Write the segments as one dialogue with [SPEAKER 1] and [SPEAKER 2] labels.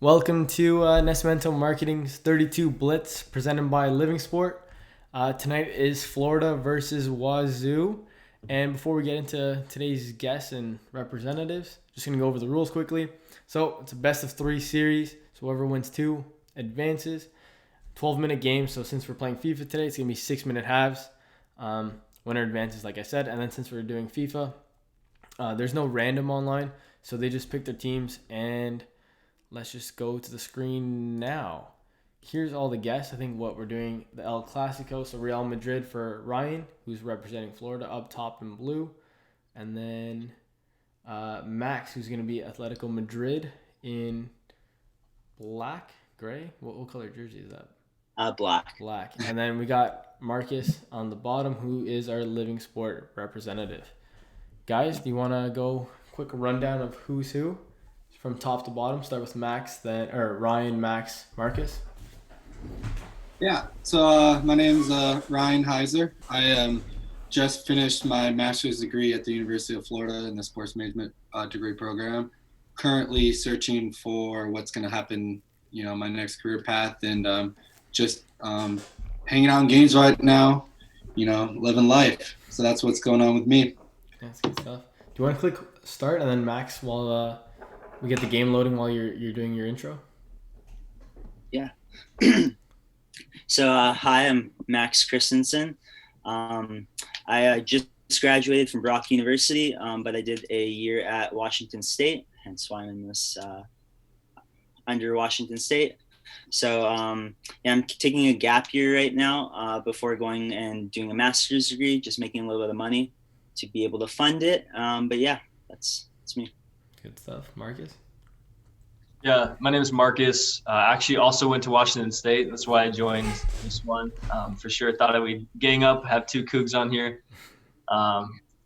[SPEAKER 1] Welcome to Nascimento Marketing's 32 Blitz presented by Living Sport. Tonight is Florida versus Wazoo. And before we get into today's guests and representatives, just going to go over the rules quickly. So it's a best of 3 series. So whoever wins 2 advances. 12-minute game. So since we're playing FIFA today, it's going to be 6-minute halves. Winner advances, like I said. And then since we're doing FIFA, there's no random online. So they just pick their teams, and let's just go to the screen now. Here's all the guests. I think what we're doing, the El Clasico, so Real Madrid for Ryan, who's representing Florida up top in blue. And then Max, who's going to be Atletico Madrid in black, gray. What color jersey is that?
[SPEAKER 2] Black.
[SPEAKER 1] Black. And then we got Marcus on the bottom, who is our Living Sport representative. Guys, do you want to go quick rundown of who's who? From top to bottom, start with Max, or Ryan, Max, Marcus.
[SPEAKER 3] Yeah, so my name's Ryan Heiser. I just finished my master's degree at the University of Florida in the sports management degree program. Currently searching for what's going to happen, my next career path, and just hanging out in games right now, living life. So that's what's going on with me.
[SPEAKER 1] That's good stuff. Do you want to click start, and then Max, while we get the game loading while you're doing your intro?
[SPEAKER 2] Yeah. So, hi, I'm Max Christensen. I just graduated from Brock University, but I did a year at Washington State, hence why I'm in this under Washington State. So, I'm taking a gap year right now before going and doing a master's degree, just making a little bit of money to be able to fund it. But yeah, that's me.
[SPEAKER 1] Good stuff. Marcus?
[SPEAKER 4] Yeah, my name is Marcus. Actually also went to Washington State. That's why I joined this one. For sure, thought I would gang up, have 2 Cougs on here.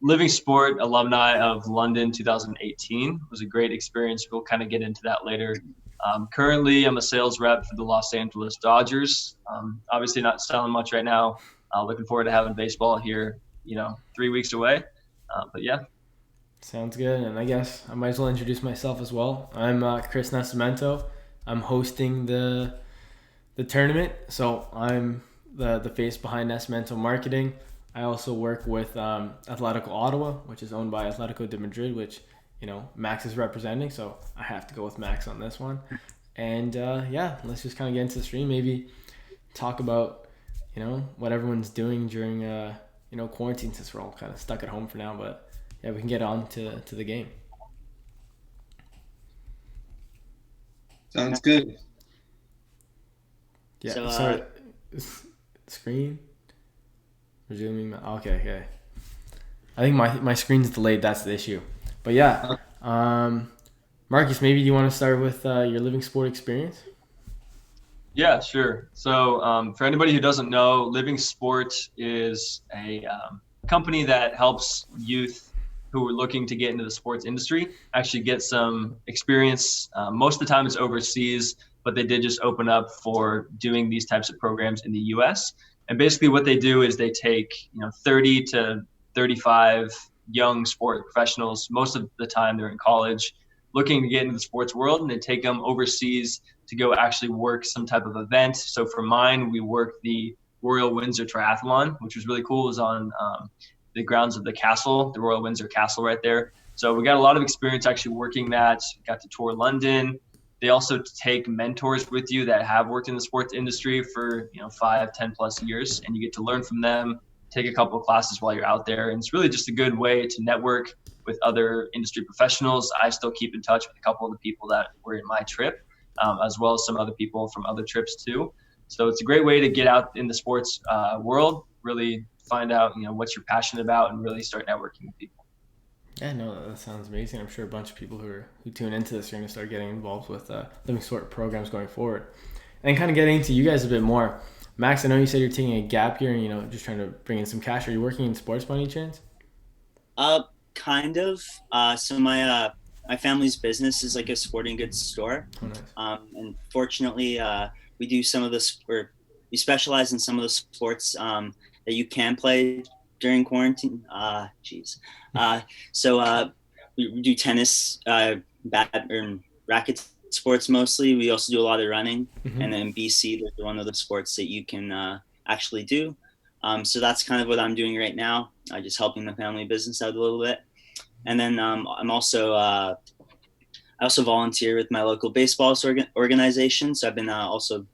[SPEAKER 4] Living Sport alumni of London 2018. It was a great experience. We'll kind of get into that later. Currently, I'm a sales rep for the Los Angeles Dodgers. Obviously not selling much right now. Looking forward to having baseball here, 3 weeks away. But yeah.
[SPEAKER 1] Sounds good. And I guess I might as well introduce myself as well. I'm Chris Nascimento. I'm hosting the tournament, so I'm the face behind Nascimento Marketing. I also work with Atletico Ottawa, which is owned by Atletico de Madrid, which Max is representing, so I have to go with Max on this one. And let's just kind of get into the stream. Maybe talk about what everyone's doing during quarantine, since we're all kind of stuck at home for now. But yeah, we can get on to the game.
[SPEAKER 3] Sounds good.
[SPEAKER 1] Yeah,
[SPEAKER 2] So,
[SPEAKER 1] sorry. Screen? Resuming. Okay. I think my screen's delayed. That's the issue. But yeah, Marcus, maybe you want to start with your Living Sport experience?
[SPEAKER 4] Yeah, sure. So for anybody who doesn't know, Living Sport is a company that helps youth who are looking to get into the sports industry actually get some experience. Most of the time it's overseas, but they did just open up for doing these types of programs in the US. And basically what they do is they take 30 to 35 young sport professionals. Most of the time they're in college looking to get into the sports world, and they take them overseas to go actually work some type of event. So for mine, we worked the Royal Windsor Triathlon, which was really cool. It was on the grounds of the castle, the Royal Windsor Castle right there. So we got a lot of experience actually working that. Got to tour London. They also take mentors with you that have worked in the sports industry for 5, 10 plus years, and you get to learn from them, take a couple of classes while you're out there. And it's really just a good way to network with other industry professionals. I still keep in touch with a couple of the people that were in my trip, as well as some other people from other trips too. So it's a great way to get out in the sports world, really find out what you're passionate about, and really start networking with people.
[SPEAKER 1] Yeah, no, that sounds amazing. I'm sure a bunch of people who tune into this are going to start getting involved with Living Sport programs going forward. And kind of getting into you guys a bit more. Max, I know you said you're taking a gap year and just trying to bring in some cash. Are you working in sports by any chance?
[SPEAKER 2] Kind of. So my family's business is like a sporting goods store.
[SPEAKER 1] Oh, nice.
[SPEAKER 2] And fortunately, we do some of we specialize in some of the sports that you can play during quarantine. So we do tennis, racket sports mostly. We also do a lot of running,
[SPEAKER 1] Mm-hmm.
[SPEAKER 2] and then BC, there's one of the sports that you can actually do. So that's kind of what I'm doing right now, just helping the family business out a little bit. And then I also volunteer with my local baseball organization. So I've been also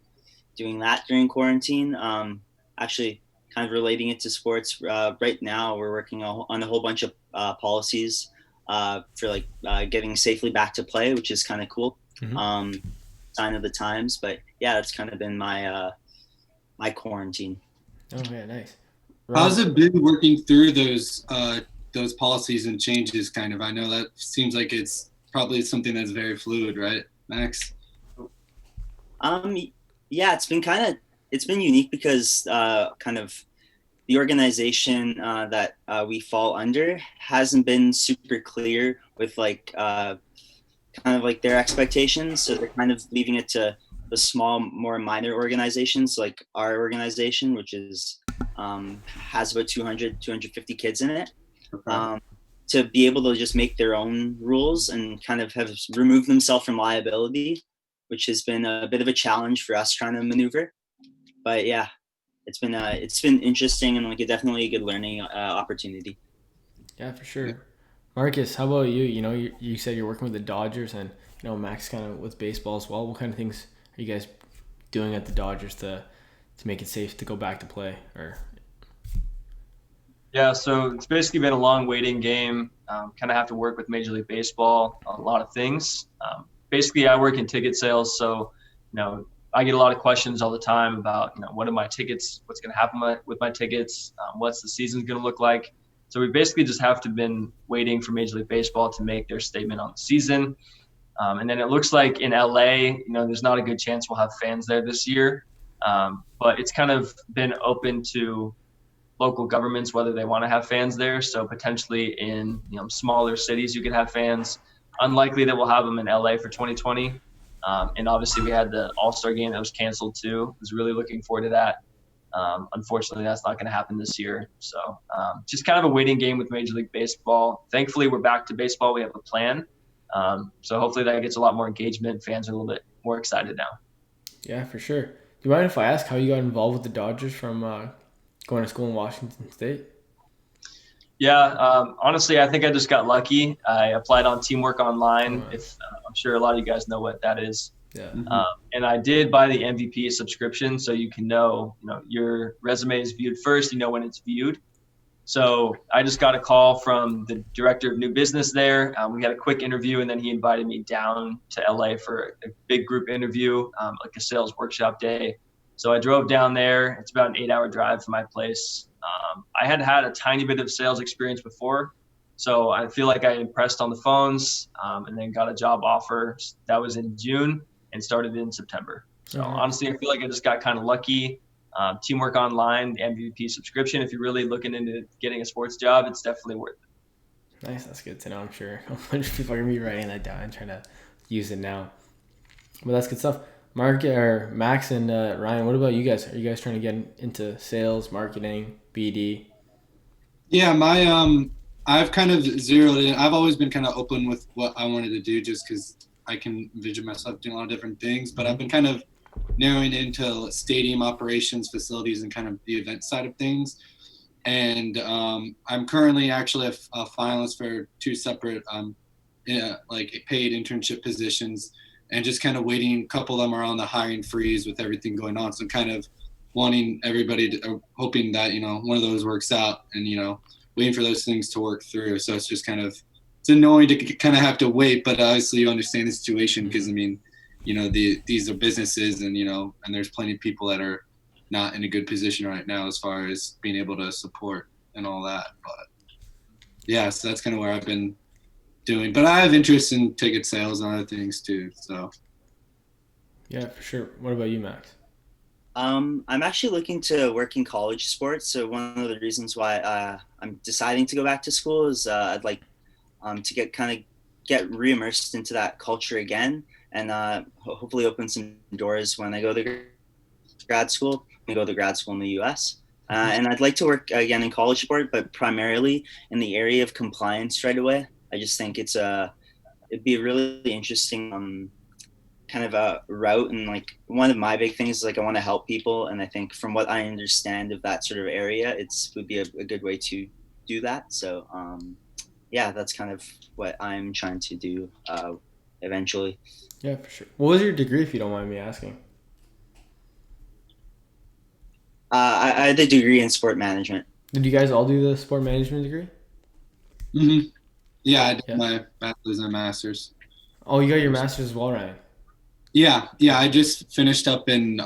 [SPEAKER 2] doing that during quarantine. Actually, kind of relating it to sports. Right now, we're working on a whole bunch of policies for like getting safely back to play, which is kind of cool.
[SPEAKER 1] Mm-hmm.
[SPEAKER 2] Sign of the times. But yeah, that's kind of been my quarantine.
[SPEAKER 1] Okay, nice.
[SPEAKER 3] How's
[SPEAKER 1] Ron,
[SPEAKER 3] it been working through those policies and changes? Kind of, I know that seems like it's probably something that's very fluid, right, Max?
[SPEAKER 2] Um, yeah, it's been unique because kind of the organization that we fall under hasn't been super clear with like kind of like their expectations. So they're kind of leaving it to the small, more minor organizations like our organization, which is has about 250 kids in it.
[SPEAKER 3] Okay.
[SPEAKER 2] To be able to just make their own rules and kind of have removed themselves from liability, which has been a bit of a challenge for us trying to maneuver. But yeah, it's been interesting and like definitely a good learning opportunity.
[SPEAKER 1] yeah, for sure. Marcus, how about you? You know, you said you're working with the Dodgers, and you know Max kind of with baseball as well. What kind of things are you guys doing at the Dodgers to make it safe to go back to play? Or
[SPEAKER 4] Yeah, so it's basically been a long waiting game. Kind of have to work with Major League Baseball on a lot of things. Basically, I work in ticket sales, so I get a lot of questions all the time about what are my tickets, what's going to happen with my tickets, what's the season going to look like. So we basically just have to been waiting for Major League Baseball to make their statement on the season, and then it looks like in LA, there's not a good chance we'll have fans there this year, but it's kind of been open to local governments whether they want to have fans there. So potentially in smaller cities you could have fans. Unlikely that we'll have them in LA for 2020. And obviously we had the All-Star game that was canceled too. Was really looking forward to that. Unfortunately, that's not going to happen this year. So just kind of a waiting game with Major League Baseball. Thankfully, we're back to baseball. We have a plan. So hopefully that gets a lot more engagement. Fans are a little bit more excited now.
[SPEAKER 1] yeah, for sure. Do you mind if I ask how you got involved with the Dodgers from going to school in Washington State?
[SPEAKER 4] Yeah, honestly, I think I just got lucky. I applied on Teamwork Online. If I'm sure a lot of you guys know what that is.
[SPEAKER 1] Yeah.
[SPEAKER 4] And I did buy the MVP subscription, so you can know your resume is viewed first. When it's viewed. So I just got a call from the director of new business there. We had a quick interview, and then he invited me down to LA for a big group interview, like a sales workshop day. So I drove down there. It's about an 8-hour drive from my place. I had a tiny bit of sales experience before, so I feel like I impressed on the phones, and then got a job offer. That was in June and started in September. So honestly, I feel like I just got kind of lucky. Teamwork Online, the MVP subscription. If you're really looking into getting a sports job, it's definitely worth it.
[SPEAKER 1] Nice, that's good to know. I'm sure a bunch of people are gonna be writing that down and trying to use it now. But that's good stuff. Mark or Max and Ryan, what about you guys? Are you guys trying to get into sales, marketing, BD?
[SPEAKER 3] Yeah, I've kind of zeroed in. I've always been kind of open with what I wanted to do, just because I can envision myself doing a lot of different things. But I've been kind of narrowing into stadium operations, facilities, and kind of the event side of things. And I'm currently actually a finalist for 2 separate like paid internship positions, and just kind of waiting. A couple of them are on the hiring freeze with everything going on. So I'm kind of wanting everybody to, hoping that, one of those works out, and, waiting for those things to work through. So it's just kind of, it's annoying to kind of have to wait, but obviously you understand the situation, because these are businesses, and, and there's plenty of people that are not in a good position right now as far as being able to support and all that. But yeah, so that's kind of where I've been doing, but I have interest in ticket sales and other things too. So
[SPEAKER 1] yeah, for sure. What about you, Max?
[SPEAKER 2] I'm actually looking to work in college sports. So one of the reasons why I'm deciding to go back to school is I'd like to get re-immersed into that culture again, and hopefully open some doors when I go to grad school. I go to grad school in the U.S. And I'd like to work again in college sport, but primarily in the area of compliance right away. I just think it'd be really interesting kind of a route, and like one of my big things is like I want to help people, and I think from what I understand of that sort of area, would be a good way to do that. So yeah, that's kind of what I'm trying to do eventually.
[SPEAKER 1] Yeah, for sure. What was your degree, if you don't mind me asking?
[SPEAKER 2] I had a degree in sport management.
[SPEAKER 1] Did you guys all do the sport management degree?
[SPEAKER 3] Mm-hmm. Yeah, I did
[SPEAKER 1] Yeah.
[SPEAKER 3] my bachelor's and master's.
[SPEAKER 1] Oh, you got your master's as well, Ryan.
[SPEAKER 3] Yeah, I just finished up in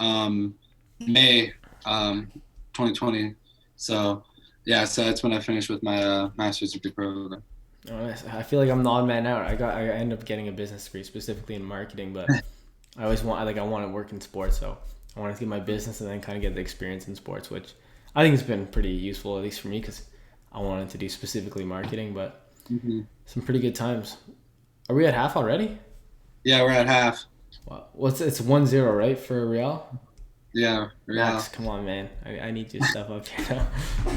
[SPEAKER 3] May 2020. So yeah, so that's when I finished with my master's degree program.
[SPEAKER 1] Oh, nice. I feel like I'm the odd man out. I ended up getting a business degree specifically in marketing, but I always I want to work in sports, so I wanted to get my business and then kind of get the experience in sports, which I think has been pretty useful, at least for me, because I wanted to do specifically marketing. But some pretty good times. Are we at half already?
[SPEAKER 3] Yeah, we're at half.
[SPEAKER 1] Wow. It's 1-0, right, for Real?
[SPEAKER 3] Yeah,
[SPEAKER 1] Max, come on, man. I need your stuff up here now.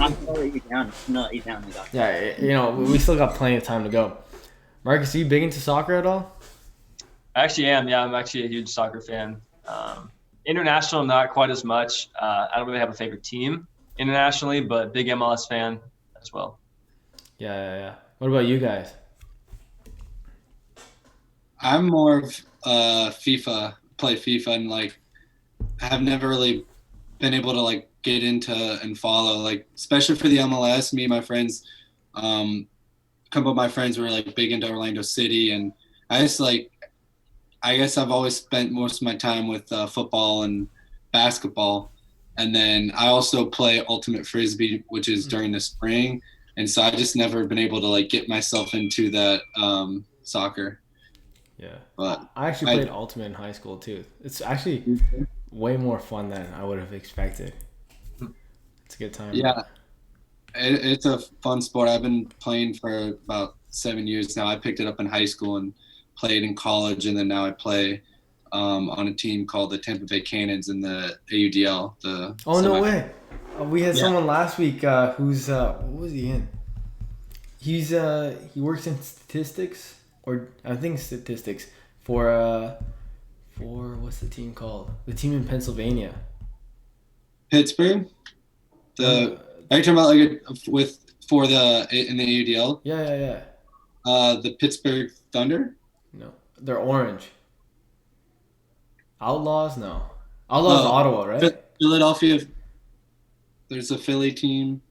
[SPEAKER 2] I'm gonna let you down. No, you down.
[SPEAKER 1] Yeah, we still got plenty of time to go. Marcus, are you big into soccer at all?
[SPEAKER 4] I actually am. Yeah, I'm actually a huge soccer fan. International, not quite as much. I don't really have a favorite team internationally, but big MLS fan as well.
[SPEAKER 1] Yeah. What about you guys?
[SPEAKER 3] I'm more of FIFA, play FIFA, and like have never really been able to like get into and follow, like especially for the MLS. Me and my friends, a couple of my friends were like big into Orlando City, and I guess I've always spent most of my time with football and basketball, and then I also play ultimate frisbee, which is during the spring, and so I just never been able to like get myself into that soccer.
[SPEAKER 1] Yeah,
[SPEAKER 3] But
[SPEAKER 1] I actually played ultimate in high school too. It's actually way more fun than I would have expected. It's a good time.
[SPEAKER 3] Yeah, it's a fun sport. I've been playing for about 7 years now. I picked it up in high school and played in college, and then now I play on a team called the Tampa Bay Cannons in the AUDL.
[SPEAKER 1] No way! We had someone last week who's what was he in? He works in statistics, or I think statistics for what's the team called? The team in Pennsylvania.
[SPEAKER 3] Pittsburgh. Are you talking about like in the AUDL?
[SPEAKER 1] Yeah.
[SPEAKER 3] The Pittsburgh Thunder.
[SPEAKER 1] No, they're orange. Outlaws? No. Outlaws, Ottawa, right?
[SPEAKER 3] Philadelphia. There's a Philly team.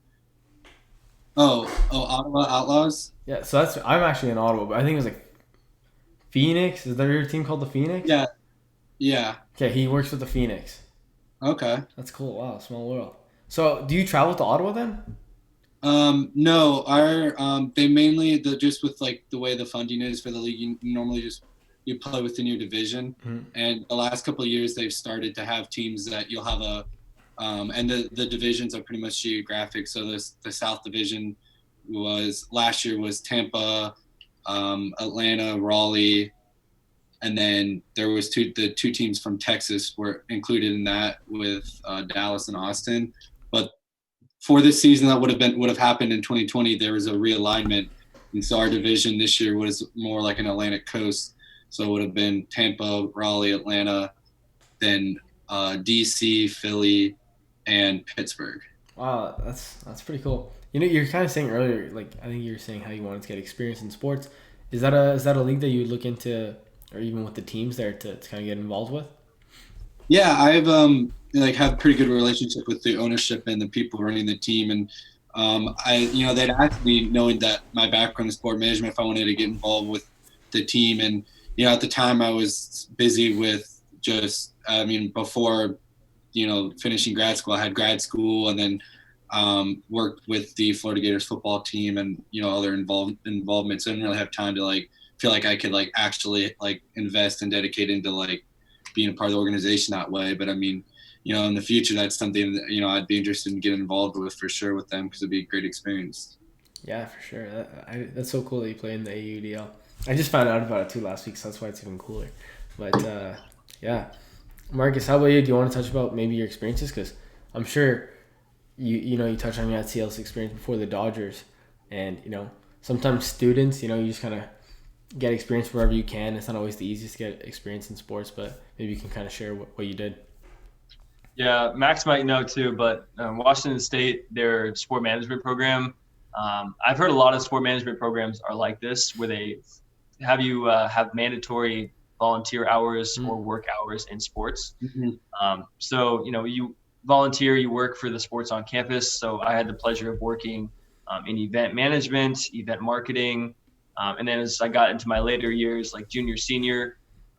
[SPEAKER 3] Ottawa Outlaws.
[SPEAKER 1] Yeah, so I'm actually in Ottawa, but I think it was like Phoenix. Is there your team called the Phoenix?
[SPEAKER 3] Yeah.
[SPEAKER 1] Okay, he works with the Phoenix.
[SPEAKER 3] Okay.
[SPEAKER 1] That's cool. Wow, small world. So, do you travel to Ottawa then?
[SPEAKER 3] No, they mainly just with like the way the funding is for the league, you normally you play within your division. And the last couple of years they've started to have teams that you'll have and the divisions are pretty much geographic. So the South Division last year was Tampa, Atlanta, Raleigh, and then there was the two teams from Texas were included in that with Dallas and Austin. But for this season that would have happened in 2020, there was a realignment, and so our division this year was more like an Atlantic Coast. So it would have been Tampa, Raleigh, Atlanta, then DC, Philly, and Pittsburgh.
[SPEAKER 1] Wow, that's pretty cool. You know, you're kind of saying earlier, like I think you were saying how you wanted to get experience in sports. Is that a league that you would look into, or even with the teams there to kind of get involved with?
[SPEAKER 3] Yeah, I've have pretty good relationship with the ownership and the people running the team, and they'd asked me, knowing that my background in sport management, if I wanted to get involved with the team, and at the time I was busy with before finishing grad school, I had grad school and then worked with the Florida Gators football team and other involvement, so I didn't really have time to feel like I could actually invest and dedicate into being a part of the organization that way. But I mean, in the future, that's something that I'd be interested in getting involved with for sure with them, because it'd be a great experience.
[SPEAKER 1] Yeah, for sure. That's so cool that you play in the AUDL. I just found out about it too last week, so that's why it's even cooler. But yeah, Marcus, how about you? Do you want to touch about maybe your experiences? Because I'm sure you touched on your Seattle's experience before the Dodgers, and sometimes students, you just kind of get experience wherever you can. It's not always the easiest to get experience in sports, but maybe you can kind of share what you did.
[SPEAKER 4] Yeah, Max might know too, but Washington State, their sport management program, I've heard a lot of sport management programs are like this, where they have you have mandatory volunteer hours or work hours in sports.
[SPEAKER 3] Mhm.
[SPEAKER 4] So, you volunteer, you work for the sports on campus. So I had the pleasure of working in event management, event marketing. And then as I got into my later years, like junior, senior,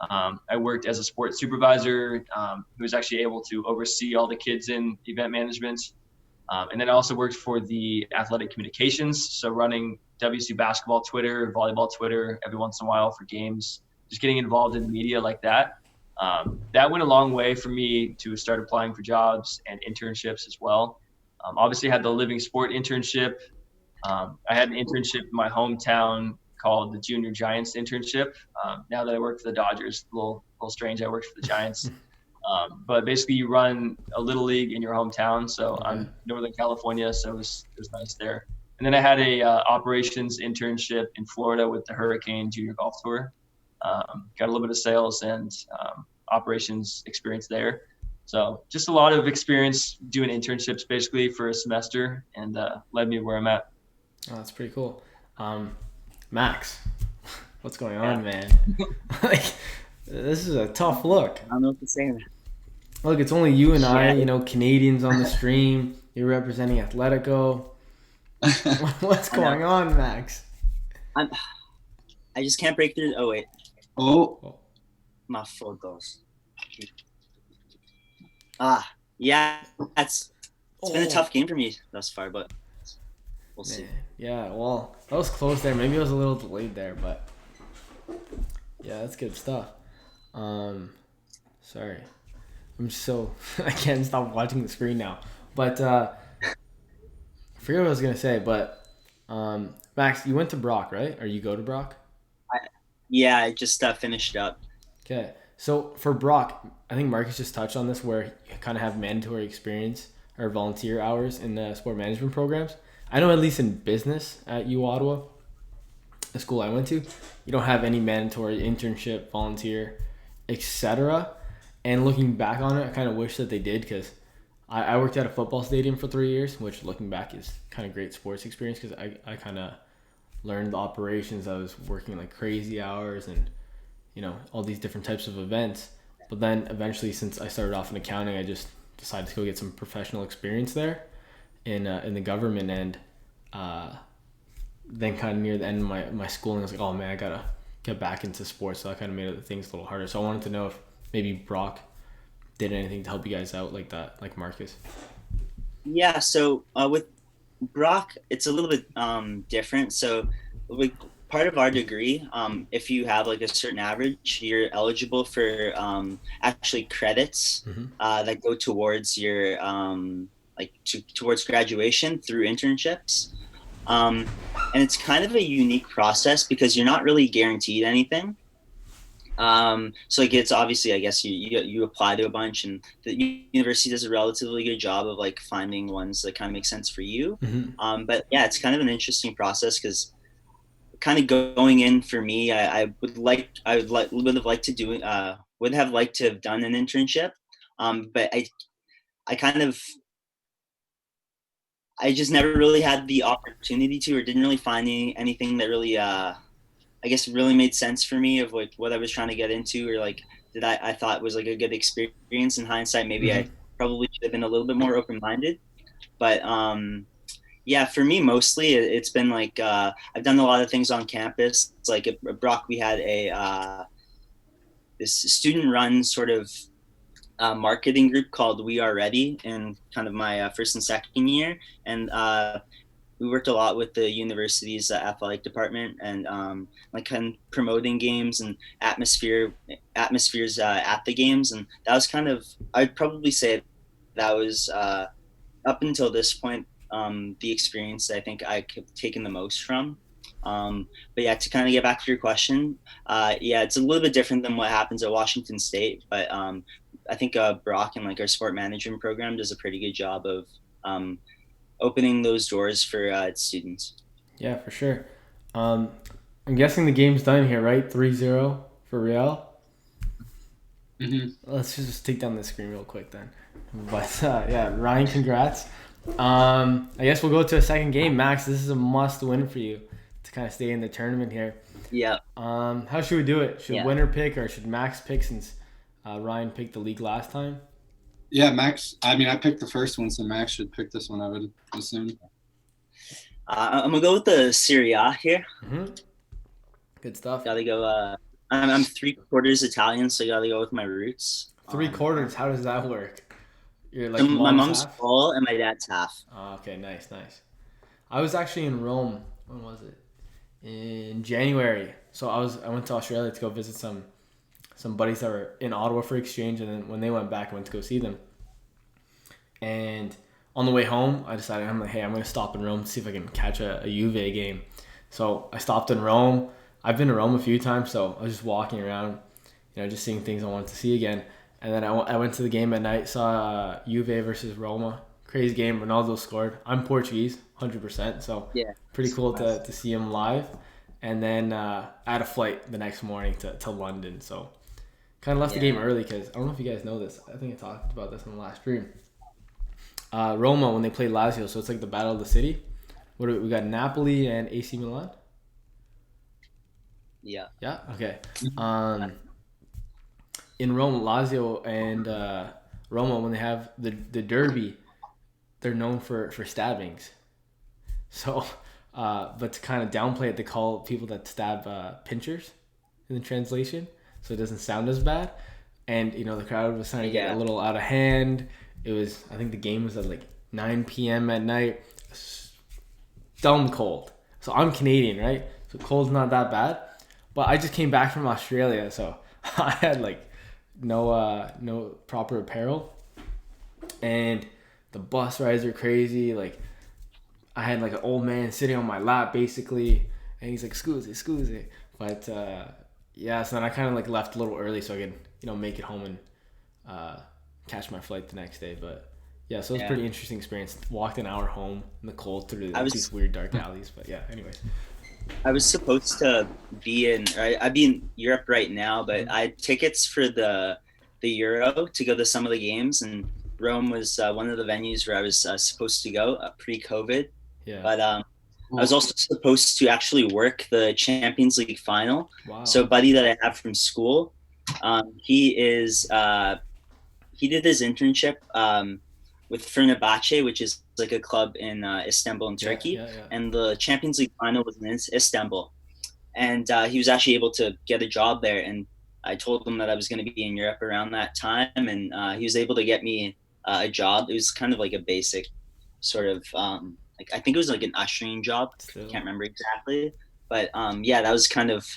[SPEAKER 4] I worked as a sports supervisor who was actually able to oversee all the kids in event management. And then I also worked for the athletic communications, so running WC basketball Twitter, volleyball Twitter every once in a while for games, just getting involved in the media like that. That went a long way for me to start applying for jobs and internships as well. Obviously, I had the Living Sport internship. I had an internship in my hometown called the Junior Giants internship. Now that I work for the Dodgers, a little strange. I worked for the Giants. But basically, you run a little league in your hometown. So I'm Northern California, so it was nice there. And then I had a operations internship in Florida with the Hurricane Junior Golf Tour. Got a little bit of sales and operations experience there. So just a lot of experience doing internships basically for a semester, and led me where I'm at.
[SPEAKER 1] Oh, that's pretty cool. Max, what's going on, man? Like, this is a tough look.
[SPEAKER 2] I don't know what to say.
[SPEAKER 1] Look, it's only you and I, Canadians on the stream. You're representing Atletico. What's going on, Max?
[SPEAKER 2] I just can't break through. Oh, wait.
[SPEAKER 3] Oh,
[SPEAKER 2] My photos. Yeah, it's been a tough game for me thus far, but we'll see.
[SPEAKER 1] Man. Yeah, well, that was close there. Maybe it was a little delayed there, but yeah, that's good stuff. Sorry. I can't stop watching the screen now. But I forget what I was gonna say, but Max, you went to Brock, right? Or you go to Brock?
[SPEAKER 2] I just finished up.
[SPEAKER 1] Okay. So for Brock, I think Marcus just touched on this where you kind of have mandatory experience or volunteer hours in the sport management programs. I know at least in business at U Ottawa, the school I went to, you don't have any mandatory internship, volunteer, etc. And looking back on it, I kind of wish that they did because I worked at a football stadium for 3 years, which looking back is kind of great sports experience because I kind of learned the operations. I was working like crazy hours and, all these different types of events. But then eventually, since I started off in accounting, I just decided to go get some professional experience there in the government. And then kind of near the end of my schooling, I was like, oh man, I got to get back into sports. So that kind of made things a little harder. So I wanted to know if maybe Brock did anything to help you guys out like that, like Marcus.
[SPEAKER 2] Yeah, so with Brock, it's a little bit different. So like part of our degree, if you have like a certain average, you're eligible for actually credits that go towards your towards graduation through internships. And it's kind of a unique process because you're not really guaranteed anything. So like it's obviously, I guess you apply to a bunch, and the university does a relatively good job of like finding ones that kind of make sense for you. But yeah, it's kind of an interesting process because kind of going in for me, would have liked to have done an internship. But I just never really had the opportunity to, or didn't really find anything that really, I guess really made sense for me of like what I was trying to get into, or like that I thought was like a good experience. In hindsight, maybe I probably should have been a little bit more open-minded. But yeah, for me, mostly it's been like I've done a lot of things on campus. It's like at Brock, we had this student-run sort of marketing group called We Are Ready in kind of my first and second year, and we worked a lot with the university's athletic department and like kind of promoting games and atmospheres at the games, and that was kind of, I'd probably say that was up until this point the experience that I think I could have taken the most from. But yeah, to kind of get back to your question, yeah, it's a little bit different than what happens at Washington State, but I think Brock and like our sport management program does a pretty good job of opening those doors for its students.
[SPEAKER 1] Yeah, for sure. I'm guessing the game's done here, right? 3-0 for Real. Let's just take down the screen real quick then. But yeah, Ryan, congrats. I guess we'll go to a second game. Max, this is a must win for you to kind of stay in the tournament here.
[SPEAKER 2] Yeah.
[SPEAKER 1] How should we do it? Should winner pick or should Max pick since Ryan picked the league last time?
[SPEAKER 3] Yeah, Max. I mean, I picked the first one, so Max should pick this one, I would assume.
[SPEAKER 2] I'm gonna go with the Serie A here.
[SPEAKER 1] Good stuff.
[SPEAKER 2] Gotta go. I'm 3/4 Italian, so gotta go with my roots.
[SPEAKER 1] 3/4. How does that work? You're like
[SPEAKER 2] my mom's full and my dad's half.
[SPEAKER 1] Oh, okay, nice. I was actually in Rome. When was it? In January. So I went to Australia to go visit some buddies that were in Ottawa for exchange, and then when they went back, I went to go see them. And on the way home, I decided, I'm like, hey, I'm gonna stop in Rome to see if I can catch a Juve game. So I stopped in Rome. I've been to Rome a few times, so I was just walking around, just seeing things I wanted to see again. And then I went to the game at night, saw Juve versus Roma. Crazy game. Ronaldo scored. I'm Portuguese, 100%, so pretty cool to see him live. And then I had a flight the next morning to London, so kind of left the game early because I don't know if you guys know this. I think I talked about this in the last stream. Roma, when they played Lazio, so it's like the battle of the city. We got Napoli and AC Milan?
[SPEAKER 2] Yeah.
[SPEAKER 1] Yeah? Okay. In Rome, Lazio and Roma, when they have the derby, they're known for stabbings. So, but to kind of downplay it, they call people that stab pinchers in the translation, so it doesn't sound as bad. And, the crowd was starting to get a little out of hand. I think the game was at like 9 p.m. at night. Dumb cold. So I'm Canadian, right? So cold's not that bad. But I just came back from Australia, so I had like no proper apparel. And the bus rides are crazy. Like I had like an old man sitting on my lap basically, and he's like, scusi. But so then I kind of like left a little early so I could, make it home and catch my flight the next day. But yeah, so it was a pretty interesting experience. Walked an hour home in the cold through these weird dark alleys. But yeah, anyways.
[SPEAKER 2] I was supposed to be I'd be in Europe right now, but I had tickets for the Euro to go to some of the games, and Rome was one of the venues where I was supposed to go pre-COVID.
[SPEAKER 1] Yeah.
[SPEAKER 2] But I was also supposed to actually work the Champions League final.
[SPEAKER 1] Wow.
[SPEAKER 2] So a buddy that I have from school, he did his internship with Fenerbahce, which is like a club in Istanbul in Turkey. And the Champions League final was in Istanbul. And he was actually able to get a job there. And I told him that I was going to be in Europe around that time. And he was able to get me a job. It was kind of like a basic sort of, I think it was like an ushering job. I can't remember exactly. But that was kind of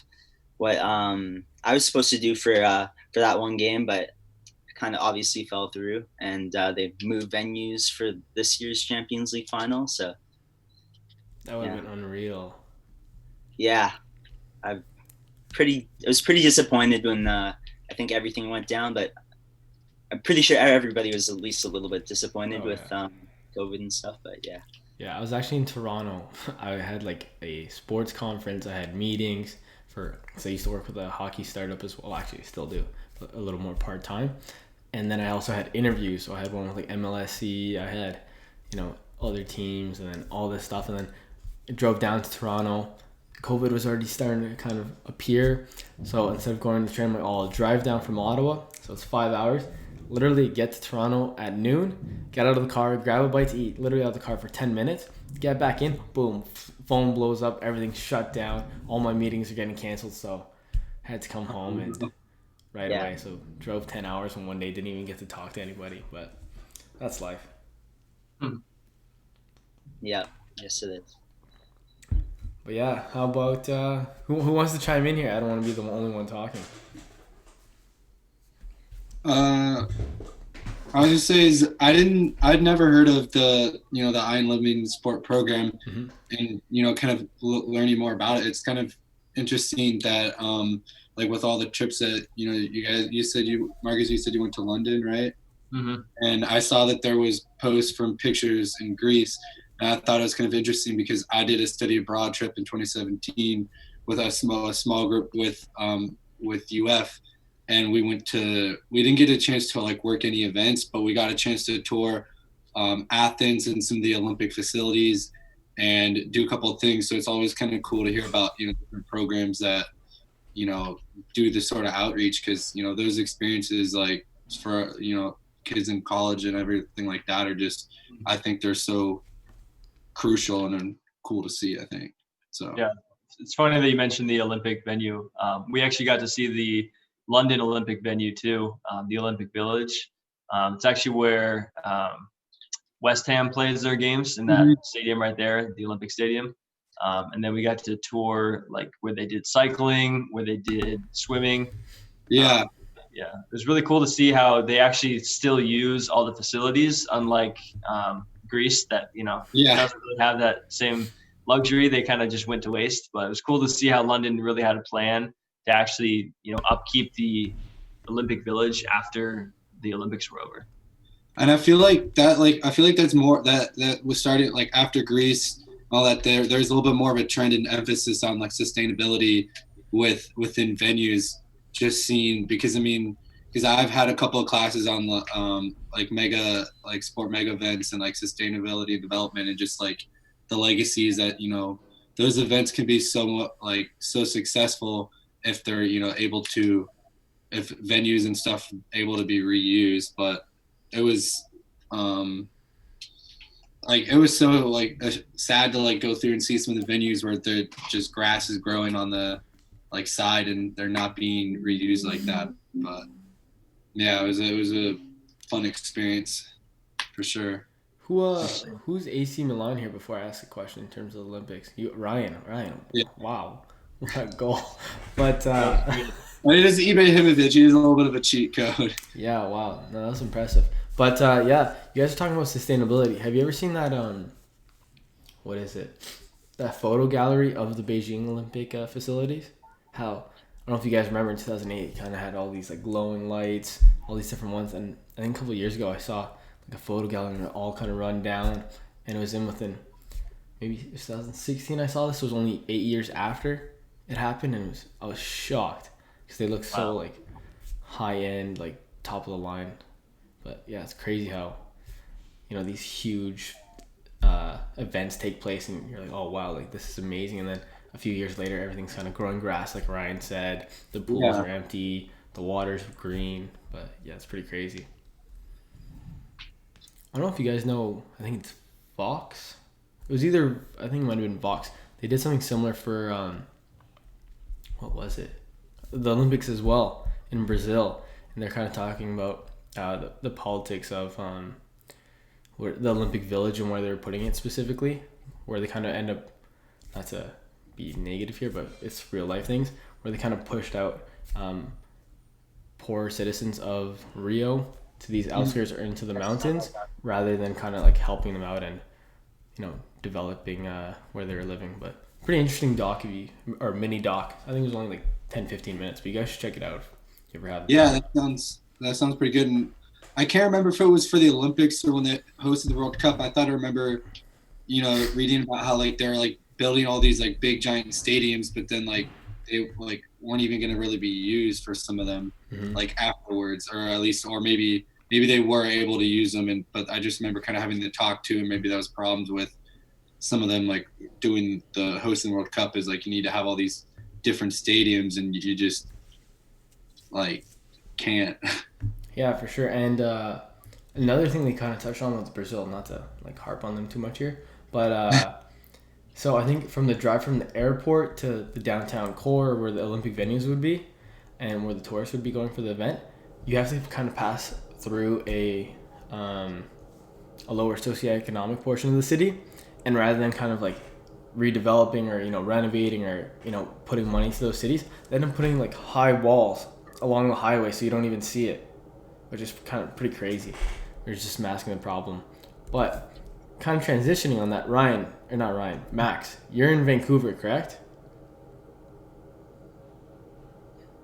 [SPEAKER 2] what I was supposed to do for that one game. But kind of obviously fell through, and they moved venues for this year's Champions League final. So
[SPEAKER 1] that would have been unreal.
[SPEAKER 2] Yeah, I was pretty disappointed when I think everything went down, but I'm pretty sure everybody was at least a little bit disappointed with COVID and stuff. But
[SPEAKER 1] I was actually in Toronto. I had like a sports conference. I had meetings because I used to work with a hockey startup as well. Actually, I still do, a little more part-time. And then I also had interviews. So I had one with like MLSC. I had, other teams and then all this stuff. And then I drove down to Toronto. COVID was already starting to kind of appear. So instead of going to the train, I'm like, I'll drive down from Ottawa. So it's 5 hours. Literally get to Toronto at noon, get out of the car, grab a bite to eat, literally out of the car for 10 minutes, get back in, boom, phone blows up, everything's shut down. All my meetings are getting canceled. So I had to come home and away. So drove 10 hours and one day didn't even get to talk to anybody, but that's life.
[SPEAKER 2] Yeah, yes it is.
[SPEAKER 1] But yeah, how about who wants to chime in here? I don't want to be the only one talking.
[SPEAKER 3] I was just say I'd never heard of the the Ein Living Sport program, and kind of learning more about it. It's kind of interesting that like with all the trips that Marcus, you said you went to London, right? And I saw that there was posts from pictures in Greece, and I thought it was kind of interesting because I did a study abroad trip in 2017 with a small group with UF, and we didn't get a chance to like work any events, but we got a chance to tour Athens and some of the Olympic facilities and do a couple of things. So it's always kind of cool to hear about, different programs that, do this sort of outreach, because, those experiences, like for, kids in college and everything like that are just, I think they're so crucial and cool to see, I think. So
[SPEAKER 4] Yeah, it's funny that you mentioned the Olympic venue. We actually got to see the London Olympic venue too, the Olympic Village. It's actually where West Ham plays their games in that stadium right there, the Olympic Stadium. And then we got to tour like where they did cycling, where they did swimming.
[SPEAKER 3] yeah.
[SPEAKER 4] Yeah, it was really cool to see how they actually still use all the facilities, unlike Greece that doesn't really have that same luxury. They kind of just went to waste. But it was cool to see how London really had a plan to actually upkeep the Olympic Village after the Olympics were over.
[SPEAKER 3] And I feel like that's more that was started like after Greece, all that there's a little bit more of a trend and emphasis on like sustainability within venues, just seeing, because I've had a couple of classes on sport mega events and like sustainability development, and just like the legacies that those events can be so successful if they're if venues and stuff able to be reused. But it was sad to like go through and see some of the venues where the just grass is growing on the like side and they're not being reused like that. But yeah, it was a fun experience for sure.
[SPEAKER 1] Who's AC Milan here before I ask a question in terms of the Olympics? Ryan.
[SPEAKER 3] Yeah.
[SPEAKER 1] Wow, what a goal! But
[SPEAKER 3] it is Ibrahimovic. He is a little bit of a cheat code.
[SPEAKER 1] Yeah, wow, no, that's impressive. But yeah, you guys are talking about sustainability. Have you ever seen that what is it? That photo gallery of the Beijing Olympic facilities? How, I don't know if you guys remember, in 2008, it kind of had all these like glowing lights, all these different ones. And I think a couple of years ago, I saw like a photo gallery and it all kind of run down, and it was within maybe 2016. I saw this. It was only 8 years after it happened, and I was shocked because they look so like high end, like top of the line. But yeah, it's crazy how these huge events take place, and you're like, oh wow, like this is amazing. And then a few years later, everything's kind of growing grass, like Ryan said. The pools are empty, the water's green. But yeah, it's pretty crazy. I don't know if you guys know, I think it's Vox. It was either, I think it might have been Vox. They did something similar for, what was it? The Olympics as well in Brazil. And they're kind of talking about the politics of where the Olympic Village and where they're putting it specifically, where they kind of end up, not to be negative here, but it's real life things, where they kind of pushed out poor citizens of Rio to these outskirts or into the mountains, rather than kind of like helping them out and developing where they're living. But pretty interesting doc, or mini doc. I think it was only like 10-15 minutes, but you guys should check it out if you ever have it.
[SPEAKER 3] Yeah, that sounds pretty good. And I can't remember if it was for the Olympics or when they hosted the World Cup. I thought I remember reading about how like they're like building all these like big giant stadiums, but then like they like weren't even going to really be used for some of them like afterwards, or at least, or maybe they were able to use them. But I just remember kind of having to talk to, and maybe that was problems with some of them, like doing the hosting World Cup is like you need to have all these different stadiums, and you just like can't.
[SPEAKER 1] Yeah, for sure. And another thing they kind of touched on was Brazil, not to like harp on them too much here, but so I think from the drive from the airport to the downtown core where the Olympic venues would be and where the tourists would be going for the event, you have to kind of pass through a lower socioeconomic portion of the city. And rather than kind of like redeveloping or renovating or putting money to those cities, they end up putting like high walls along the highway so you don't even see it, which is kind of pretty crazy. They're just masking the problem. But kind of transitioning on that, Max, you're in Vancouver, correct?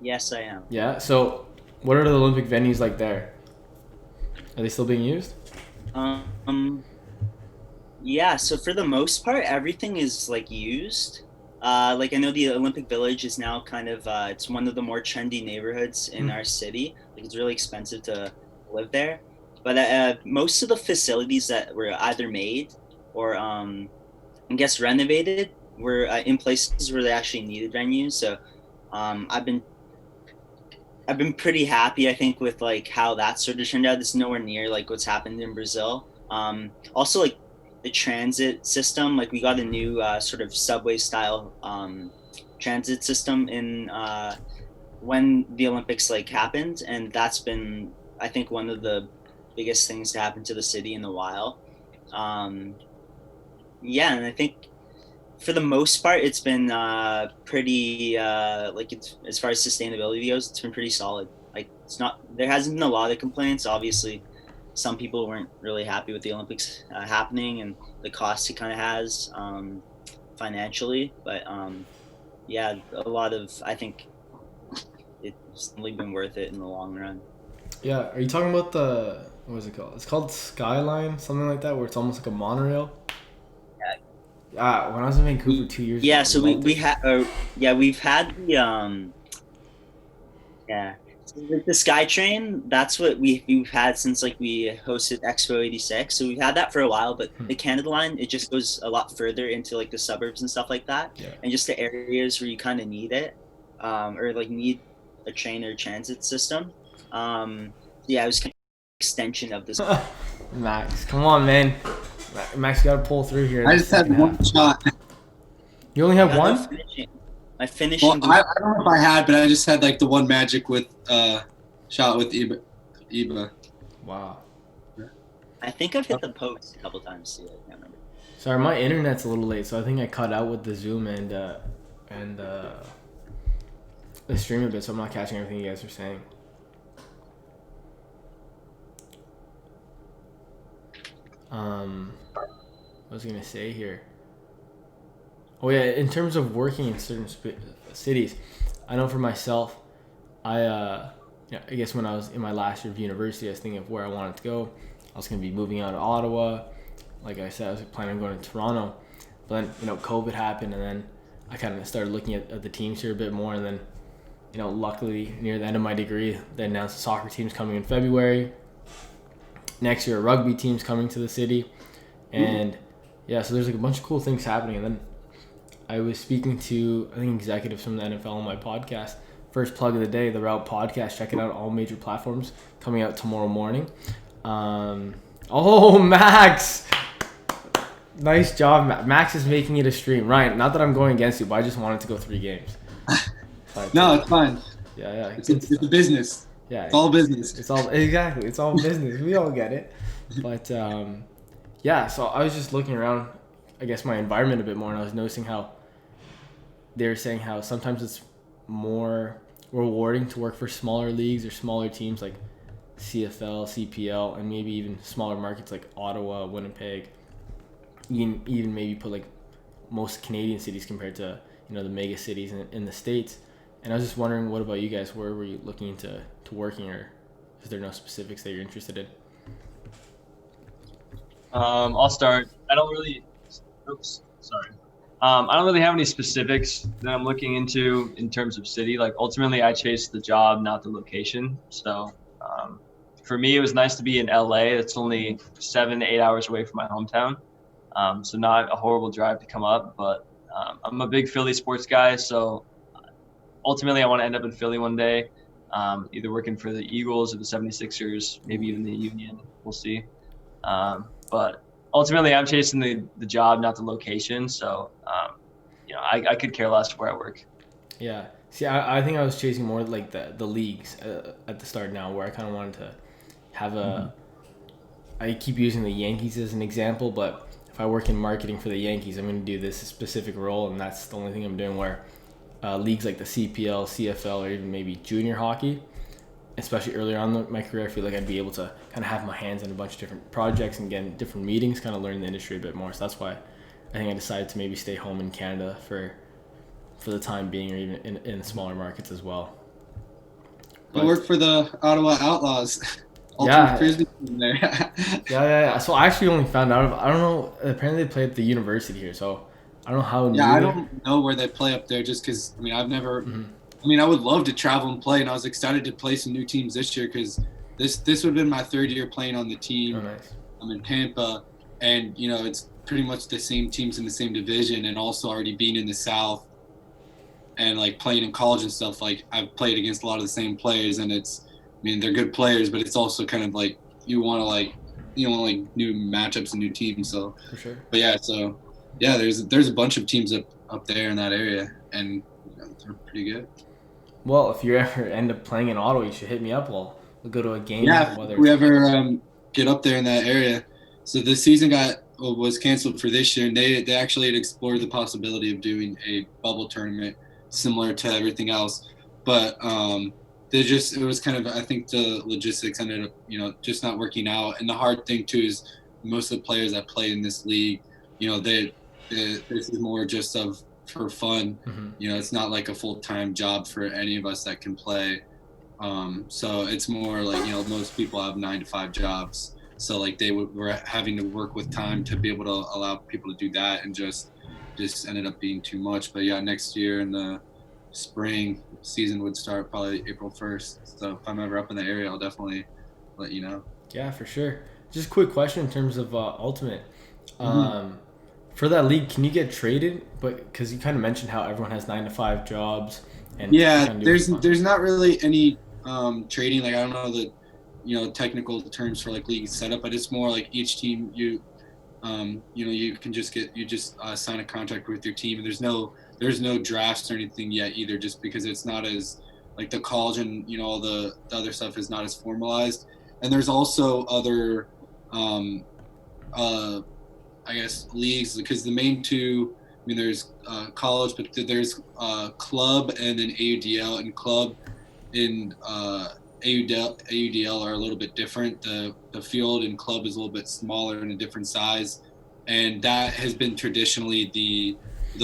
[SPEAKER 2] Yes, I am.
[SPEAKER 1] Yeah, so what are the Olympic venues like there? Are they still being used?
[SPEAKER 2] Yeah, so for the most part, everything is like used. Like I know the Olympic Village is now kind of it's one of the more trendy neighborhoods in our city. Like it's really expensive to live there, but most of the facilities that were either made or I guess renovated were in places where they actually needed venues. So I've been pretty happy, I think, with like how that sort of turned out. It's nowhere near like what's happened in Brazil. Also, like the transit system, like we got a new sort of subway style transit system in when the Olympics like happened, and that's been, I think, one of the biggest things to happen to the city in a while. Um, yeah, and I think for the most part, it's been pretty like it's as far as sustainability goes, it's been pretty solid. Like it's not there hasn't been a lot of complaints. Obviously, some people weren't really happy with the Olympics happening and the cost it kind of has financially, but yeah, a lot of I think it's only been worth it in the long run.
[SPEAKER 1] Yeah, are you talking about the what is it called? It's called Skyline, something like that, where it's almost like a monorail. Yeah, when I was in Vancouver 2 years ago.
[SPEAKER 2] Yeah, so
[SPEAKER 1] I loved
[SPEAKER 2] we
[SPEAKER 1] it.
[SPEAKER 2] had yeah we've had the yeah. So the SkyTrain, that's what we've had since like we hosted Expo 86. So we've had that for a while, but the Canada Line, it just goes a lot further into like the suburbs and stuff like that.
[SPEAKER 1] Yeah.
[SPEAKER 2] And just the areas where you kind of need it, or like need a train or transit system. Yeah, it was kind of an extension of this.
[SPEAKER 1] Max, come on, man. Max, you gotta pull through here. in
[SPEAKER 3] I
[SPEAKER 1] the
[SPEAKER 3] just had
[SPEAKER 1] second
[SPEAKER 3] one
[SPEAKER 1] half.
[SPEAKER 3] shot.
[SPEAKER 1] You only have
[SPEAKER 2] Yeah, no
[SPEAKER 1] one?
[SPEAKER 2] finishing. My
[SPEAKER 3] Well,
[SPEAKER 2] finishing.
[SPEAKER 3] I don't know if I had, but I just had like the one magic with shot with Iba.
[SPEAKER 1] Wow.
[SPEAKER 2] I think I've hit the post a couple times too. I can't remember.
[SPEAKER 1] Sorry, my internet's a little late, so I think I cut out with the Zoom and the stream a bit, so I'm not catching everything you guys are saying. What was I gonna say here? Oh yeah, in terms of working in certain cities, I know for myself, yeah, I guess when I was in my last year of university, I was thinking of where I wanted to go. I was gonna be moving out of Ottawa. Like I said, I was planning on going to Toronto, but then COVID happened, and then I kind of started looking at the teams here a bit more, and then luckily near the end of my degree, they announced the soccer team's coming in February. Next year, a rugby team's coming to the city, and yeah, so there's like a bunch of cool things happening. And then I was speaking to, I think, executives from the NFL on my podcast. First plug of the day, the Route podcast. Check it out, all major platforms, coming out tomorrow morning. Oh, Max! Nice job, Max is making it a stream. Ryan, not that I'm going against you, but I just wanted to go 3 games. But,
[SPEAKER 3] No, it's fine.
[SPEAKER 1] Yeah.
[SPEAKER 3] It's a business.
[SPEAKER 1] Yeah,
[SPEAKER 3] It's all business.
[SPEAKER 1] It's all exactly. It's all business. We all get it. But yeah. So I was just looking around, I guess, my environment a bit more, and I was noticing how they were saying how sometimes it's more rewarding to work for smaller leagues or smaller teams like CFL, CPL, and maybe even smaller markets like Ottawa, Winnipeg. You can even maybe put like most Canadian cities compared to the mega cities in the States. And I was just wondering, what about you guys? Where were you looking into working, or is there no specifics that you're interested in?
[SPEAKER 4] I'll start. I don't really. Oops, sorry. I don't really have any specifics that I'm looking into in terms of city. Like ultimately, I chase the job, not the location. So for me, it was nice to be in LA. It's only 7 to 8 hours away from my hometown. So not a horrible drive to come up, but I'm a big Philly sports guy. So ultimately, I want to end up in Philly one day, either working for the Eagles or the 76ers, maybe even the Union. We'll see. But ultimately, I'm chasing the job, not the location. So, I could care less where I work.
[SPEAKER 1] Yeah. See, I think I was chasing more like the leagues at the start now, where I kind of wanted to have a. I keep using the Yankees as an example, but if I work in marketing for the Yankees, I'm going to do this specific role, and that's the only thing I'm doing. Where leagues like the CPL, CFL, or even maybe junior hockey, especially earlier on in my career, I feel like I'd be able to kind of have my hands on a bunch of different projects and get in different meetings, kind of learn the industry a bit more. So that's why I think I decided to maybe stay home in Canada for the time being, or even in smaller markets as well.
[SPEAKER 3] I work for the Ottawa Outlaws.
[SPEAKER 1] Yeah.
[SPEAKER 3] Ultimate Frisbee team there.
[SPEAKER 1] Yeah. So I actually only found out I don't know. Apparently they play at the university here, so I don't know how.
[SPEAKER 3] Yeah, I don't know where they play up there just because, I mean, I've never – I mean, I would love to travel and play, and I was excited to play some new teams this year because this would have been my third year playing on the team.
[SPEAKER 1] Oh, nice.
[SPEAKER 3] I'm in Tampa, and, you know, it's pretty much the same teams in the same division, and also already being in the South and, like, playing in college and stuff. Like, I've played against a lot of the same players, and it's – I mean, they're good players, but it's also kind of like you want new matchups and new teams. So,
[SPEAKER 1] For sure.
[SPEAKER 3] But yeah, so yeah, there's a bunch of teams up there in that area, and you know, they're pretty good.
[SPEAKER 1] Well, if you ever end up playing in Ottawa, you should hit me up. We'll go to a game.
[SPEAKER 3] Yeah, if we ever get up there in that area. So the season was canceled for this year, and they actually had explored the possibility of doing a bubble tournament similar to everything else, but it was kind of, I think the logistics ended up, you know, just not working out. And the hard thing too is most of the players that play in this league, you know, this is more just for fun. You know, it's not like a full-time job for any of us that can play. So it's more like, you know, most people have 9-to-5 jobs. So like were having to work with time to be able to allow people to do that, and just ended up being too much. But yeah, next year in the spring season would start probably April 1st. So if I'm ever up in the area, I'll definitely let you know.
[SPEAKER 1] Yeah, for sure. Just a quick question in terms of Ultimate. For that league, can you get traded? But because you kind of mentioned how everyone has 9-to-5 jobs. And
[SPEAKER 3] yeah, there's not really any trading. Like, I don't know the, you know, technical terms for like league setup, but it's more like each team you know, you just sign a contract with your team, and there's no drafts or anything yet either, just because it's not as like the college and, you know, all the other stuff is not as formalized. And there's also other I guess leagues, because the main two, I mean, there's college, but there's club and then AUDL, and club in AUDL are a little bit different. The field in club is a little bit smaller and a different size, and that has been traditionally the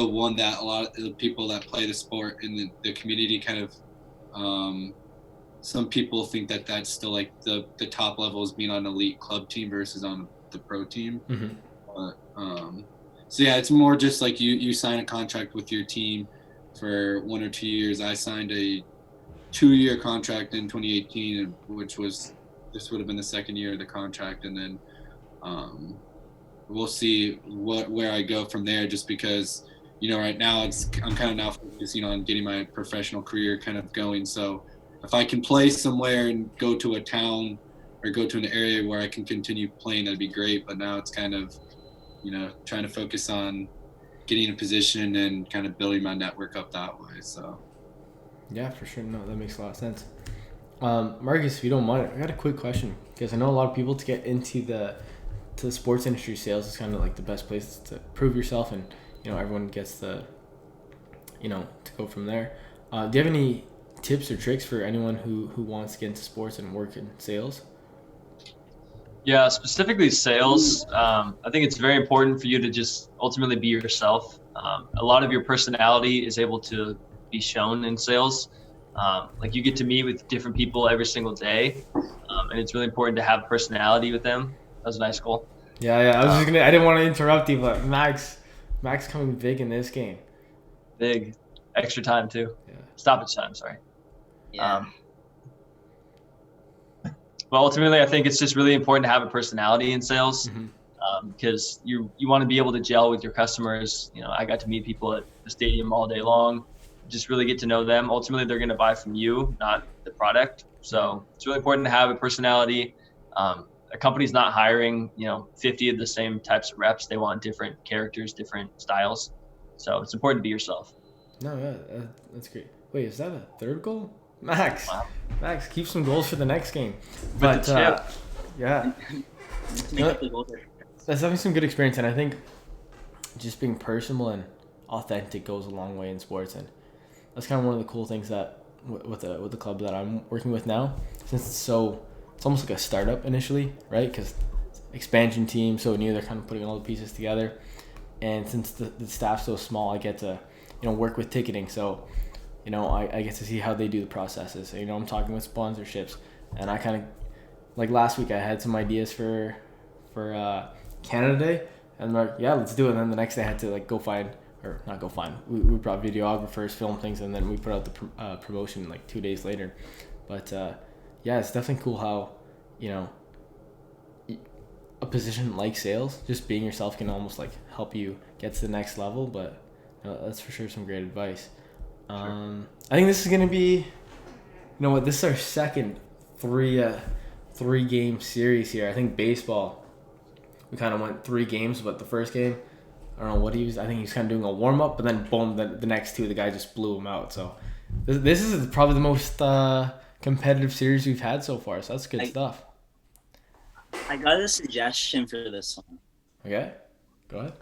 [SPEAKER 3] one that a lot of the people that play the sport in the community kind of some people think that that's still like the top level is being on an elite club team versus on the pro team. But, so yeah, it's more just like you sign a contract with your team for 1 or 2 years. I signed a 2-year contract in 2018, this would have been the second year of the contract, and then we'll see where I go from there, just because, you know, right now I'm kind of now focusing on getting my professional career kind of going. So if I can play somewhere and go to a town or go to an area where I can continue playing, that'd be great. But now it's kind of, you know, trying to focus on getting a position and kind of building my network up that way. So
[SPEAKER 1] yeah, for sure. No, that makes a lot of sense. Marcus, if you don't mind, I got a quick question, because I know a lot of people, to get into the sports industry, sales is kind of like the best place to prove yourself, and, you know, everyone gets to go from there. Do you have any tips or tricks for anyone who wants to get into sports and work in sales?
[SPEAKER 4] Yeah, specifically sales. I think it's very important for you to just ultimately be yourself. A lot of your personality is able to be shown in sales. Like, you get to meet with different people every single day, and it's really important to have personality with them. That was a nice goal.
[SPEAKER 1] Yeah. I didn't want to interrupt you, but Max coming big in this game.
[SPEAKER 4] Big, extra time too.
[SPEAKER 1] Yeah.
[SPEAKER 4] Stoppage time. Sorry.
[SPEAKER 2] Yeah.
[SPEAKER 4] But ultimately, I think it's just really important to have a personality in sales, because you want to be able to gel with your customers. You know, I got to meet people at the stadium all day long, just really get to know them. Ultimately, they're going to buy from you, not the product. So it's really important to have a personality. A company's not hiring, 50 of the same types of reps. They want different characters, different styles. So it's important to be yourself.
[SPEAKER 1] No, yeah, that's great. Wait, is that a third goal? Max.
[SPEAKER 4] Wow.
[SPEAKER 1] Max, keep some goals for the next game.
[SPEAKER 4] But
[SPEAKER 1] yeah. That's having some good experience, and I think just being personal and authentic goes a long way in sports, and that's kind of one of the cool things that with the club that I'm working with now, since it's almost like a startup initially, right? Because expansion team, so new, they're kind of putting all the pieces together, and since the staff's so small, I get to work with ticketing, so I get to see how they do the processes. So, I'm talking with sponsorships, and I kind of, like last week, I had some ideas for Canada Day, and I'm like, yeah, let's do it. And then the next day I had to go find or not go find. We brought videographers, film things, and then we put out the promotion like 2 days later. But yeah, it's definitely cool how, you know, a position like sales, just being yourself can almost like help you get to the next level. But that's for sure some great advice. I think this is gonna be, you know what, this is our second three game series here. I think baseball, we kind of went 3 games, but the first game, I don't know what he was. I think he was kind of doing a warm up, but then boom, the next 2, the guy just blew him out. So this is probably the most competitive series we've had so far. So that's good stuff.
[SPEAKER 2] I got a suggestion for this one.
[SPEAKER 1] Okay, go ahead.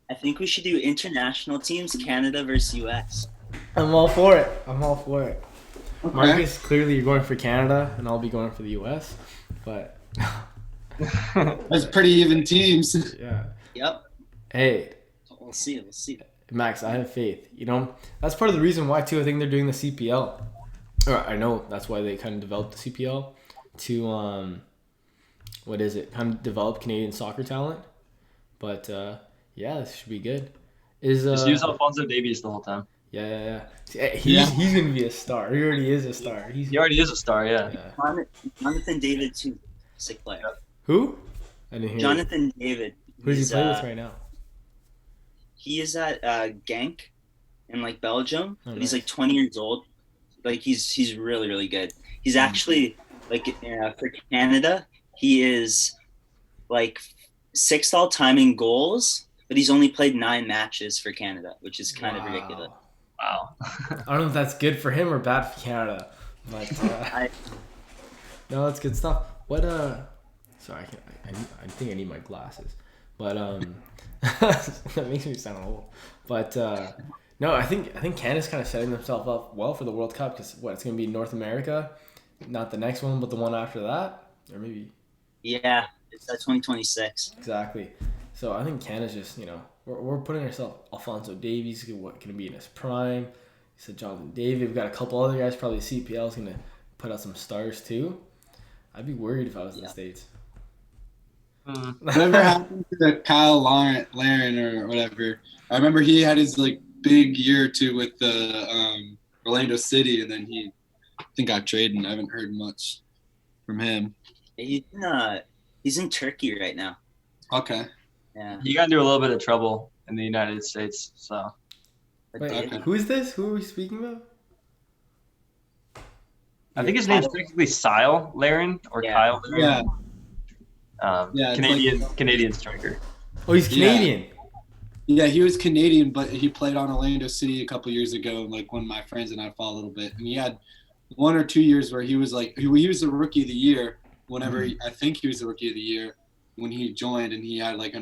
[SPEAKER 2] I think we should do international teams, Canada versus US.
[SPEAKER 1] I'm all for it.
[SPEAKER 3] Okay.
[SPEAKER 1] Marcus, clearly you're going for Canada, and I'll be going for the US. But
[SPEAKER 3] That's pretty even teams.
[SPEAKER 1] yeah.
[SPEAKER 2] Yep.
[SPEAKER 1] Hey,
[SPEAKER 2] We'll see.
[SPEAKER 1] Max, I have faith. You know, that's part of the reason why too. I think they're doing the CPL. Or I know that's why they kind of developed the CPL to kind of develop Canadian soccer talent. But yeah, this should be good.
[SPEAKER 4] Just use Alphonso Davies the whole time.
[SPEAKER 1] Yeah. He's gonna be a star. He already is a star.
[SPEAKER 4] He already is a star. Yeah.
[SPEAKER 2] Jonathan David too, sick player.
[SPEAKER 1] Who? I didn't hear.
[SPEAKER 2] Jonathan David.
[SPEAKER 1] Who does he play with right now?
[SPEAKER 2] He is at Genk in like Belgium.
[SPEAKER 1] Oh,
[SPEAKER 2] but he's
[SPEAKER 1] nice.
[SPEAKER 2] like 20 years old. Like he's really, really good. He's actually like for Canada, he is like 6th all time in goals, but he's only played 9 matches for Canada, which is kind of ridiculous.
[SPEAKER 4] Wow.
[SPEAKER 1] I don't know if that's good for him or bad for Canada, but no, that's good stuff. What sorry, I think I need my glasses, but that makes me sound old. But no, I think Canada's kind of setting themselves up well for the World Cup because it's gonna be North America, not the next one, but the one after that, or maybe.
[SPEAKER 2] Yeah, it's at 2026.
[SPEAKER 1] Exactly. So I think Canada's just, we're putting ourselves. Alphonso Davies gonna be in his prime. He said Jonathan David. We've got a couple other guys. Probably CPL's gonna put out some stars too. I'd be worried if I was in the States.
[SPEAKER 3] Whatever happened to Kyle Laren or whatever? I remember he had his like big year or two with the Orlando City, and then he I think got traded, and I haven't heard much from him.
[SPEAKER 2] He's in Turkey right now.
[SPEAKER 3] Okay.
[SPEAKER 2] Yeah.
[SPEAKER 4] He got into a little bit of trouble in the United States, so.
[SPEAKER 1] Wait,
[SPEAKER 3] Okay.
[SPEAKER 1] who is this? Who are we speaking about?
[SPEAKER 4] I think his name's technically Kyle Laren or
[SPEAKER 2] Yeah.
[SPEAKER 4] Kyle Laren.
[SPEAKER 3] Yeah.
[SPEAKER 4] Canadian striker.
[SPEAKER 1] Oh, he's Canadian.
[SPEAKER 3] Yeah, he was Canadian, but he played on Orlando City a couple years ago. Like when my friends and I followed a little bit, and he had 1 or 2 years where he was like he was the rookie of the year. Whenever I think he was the rookie of the year when he joined, and he had like a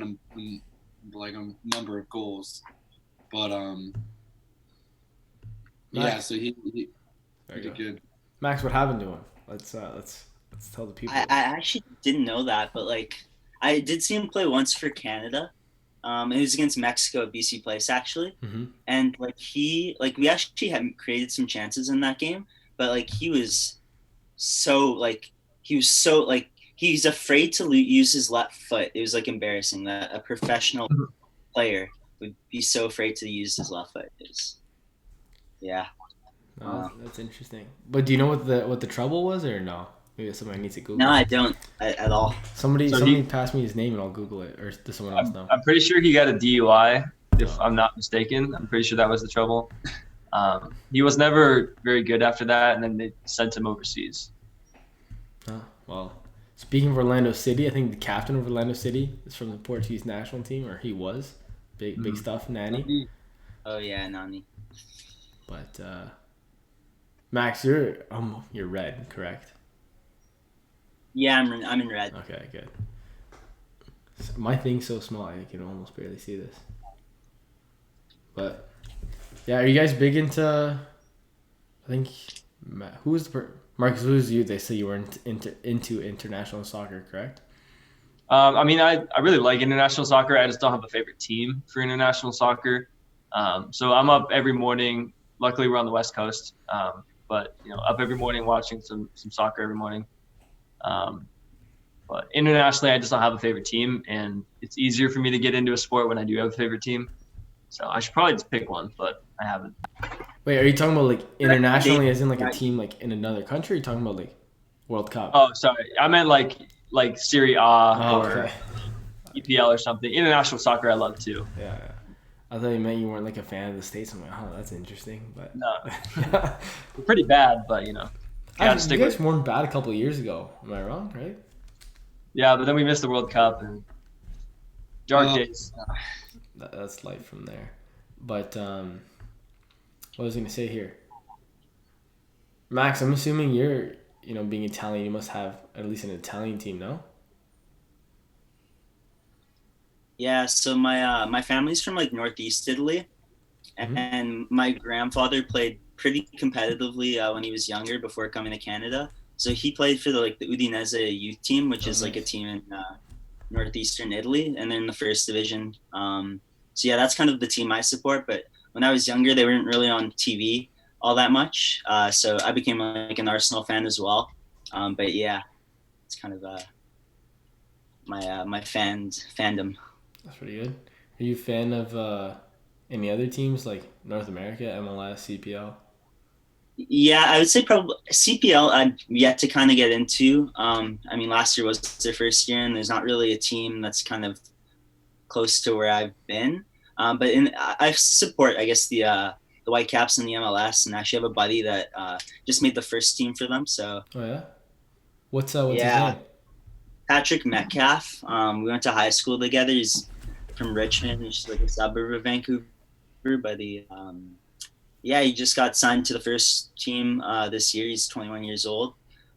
[SPEAKER 3] number of goals. But yeah, so he did good.
[SPEAKER 1] Max, what happened to him? Let's tell the people.
[SPEAKER 2] I actually didn't know that, but like I did see him play once for Canada. It was against Mexico at BC Place actually, and we actually had created some chances in that game, but like he's afraid to use his left foot. It was like embarrassing that a professional player would be so afraid to use his left foot. Yeah.
[SPEAKER 1] Oh, that's interesting. But do you know what the trouble was, or no? Maybe somebody needs to Google.
[SPEAKER 2] No, I don't at all.
[SPEAKER 1] Somebody pass me his name and I'll Google it, or does someone else know?
[SPEAKER 4] I'm pretty sure he got a DUI, if I'm not mistaken. I'm pretty sure that was the trouble. He was never very good after that, and then they sent him overseas.
[SPEAKER 1] Oh, well, speaking of Orlando City, I think the captain of Orlando City is from the Portuguese national team, or he was. Big stuff, Nani.
[SPEAKER 2] Oh yeah, Nani.
[SPEAKER 1] But Max, you're red, correct?
[SPEAKER 2] Yeah, I'm in red.
[SPEAKER 1] Okay, good. My thing's so small I can almost barely see this. But yeah, are you guys big into? I think Marcus? Who was you? They say you were into international soccer, correct?
[SPEAKER 4] I mean, I really like international soccer. I just don't have a favorite team for international soccer. So I'm up every morning. Luckily, we're on the West Coast, but up every morning watching some soccer every morning. But internationally, I just don't have a favorite team, and it's easier for me to get into a sport when I do have a favorite team. So I should probably just pick one, but I haven't.
[SPEAKER 1] Wait, are you talking about like internationally, as in like a team like in another country? Or are you talking about like World Cup?
[SPEAKER 4] Oh, sorry. I meant like Serie A or
[SPEAKER 1] okay.
[SPEAKER 4] EPL or something. International soccer I love too.
[SPEAKER 1] Yeah. I thought you meant you weren't like a fan of the States. I'm like, oh, that's interesting. But
[SPEAKER 4] No, we're pretty bad, but
[SPEAKER 1] Actually, you guys weren't bad a couple of years ago. Am I wrong? Right?
[SPEAKER 4] Yeah, but then we missed the World Cup and dark days.
[SPEAKER 1] That's life from there. But what was I gonna say here? Max, I'm assuming you're, being Italian, you must have at least an Italian team, no?
[SPEAKER 2] Yeah, so my family's from like Northeast Italy, and my grandfather played pretty competitively when he was younger before coming to Canada. So he played for the Udinese youth team, which is like a team in northeastern Italy, and they're in the first division. So yeah, that's kind of the team I support. But when I was younger, they weren't really on TV all that much, so I became like an Arsenal fan as well. But yeah, it's kind of my fandom.
[SPEAKER 1] That's pretty good. Are you a fan of any other teams like North America, MLS, CPL?
[SPEAKER 2] Yeah, I would say probably CPL. I've yet to kind of get into. I mean, last year was their first year, and there's not really a team that's kind of close to where I've been. But I support, I guess, the Whitecaps in the MLS, and actually have a buddy that just made the first team for them. So.
[SPEAKER 1] Oh yeah. What's his name?
[SPEAKER 2] Patrick Metcalf. We went to high school together. He's from Richmond, which is like a suburb of Vancouver. But he just got signed to the first team this year. He's 21 years old.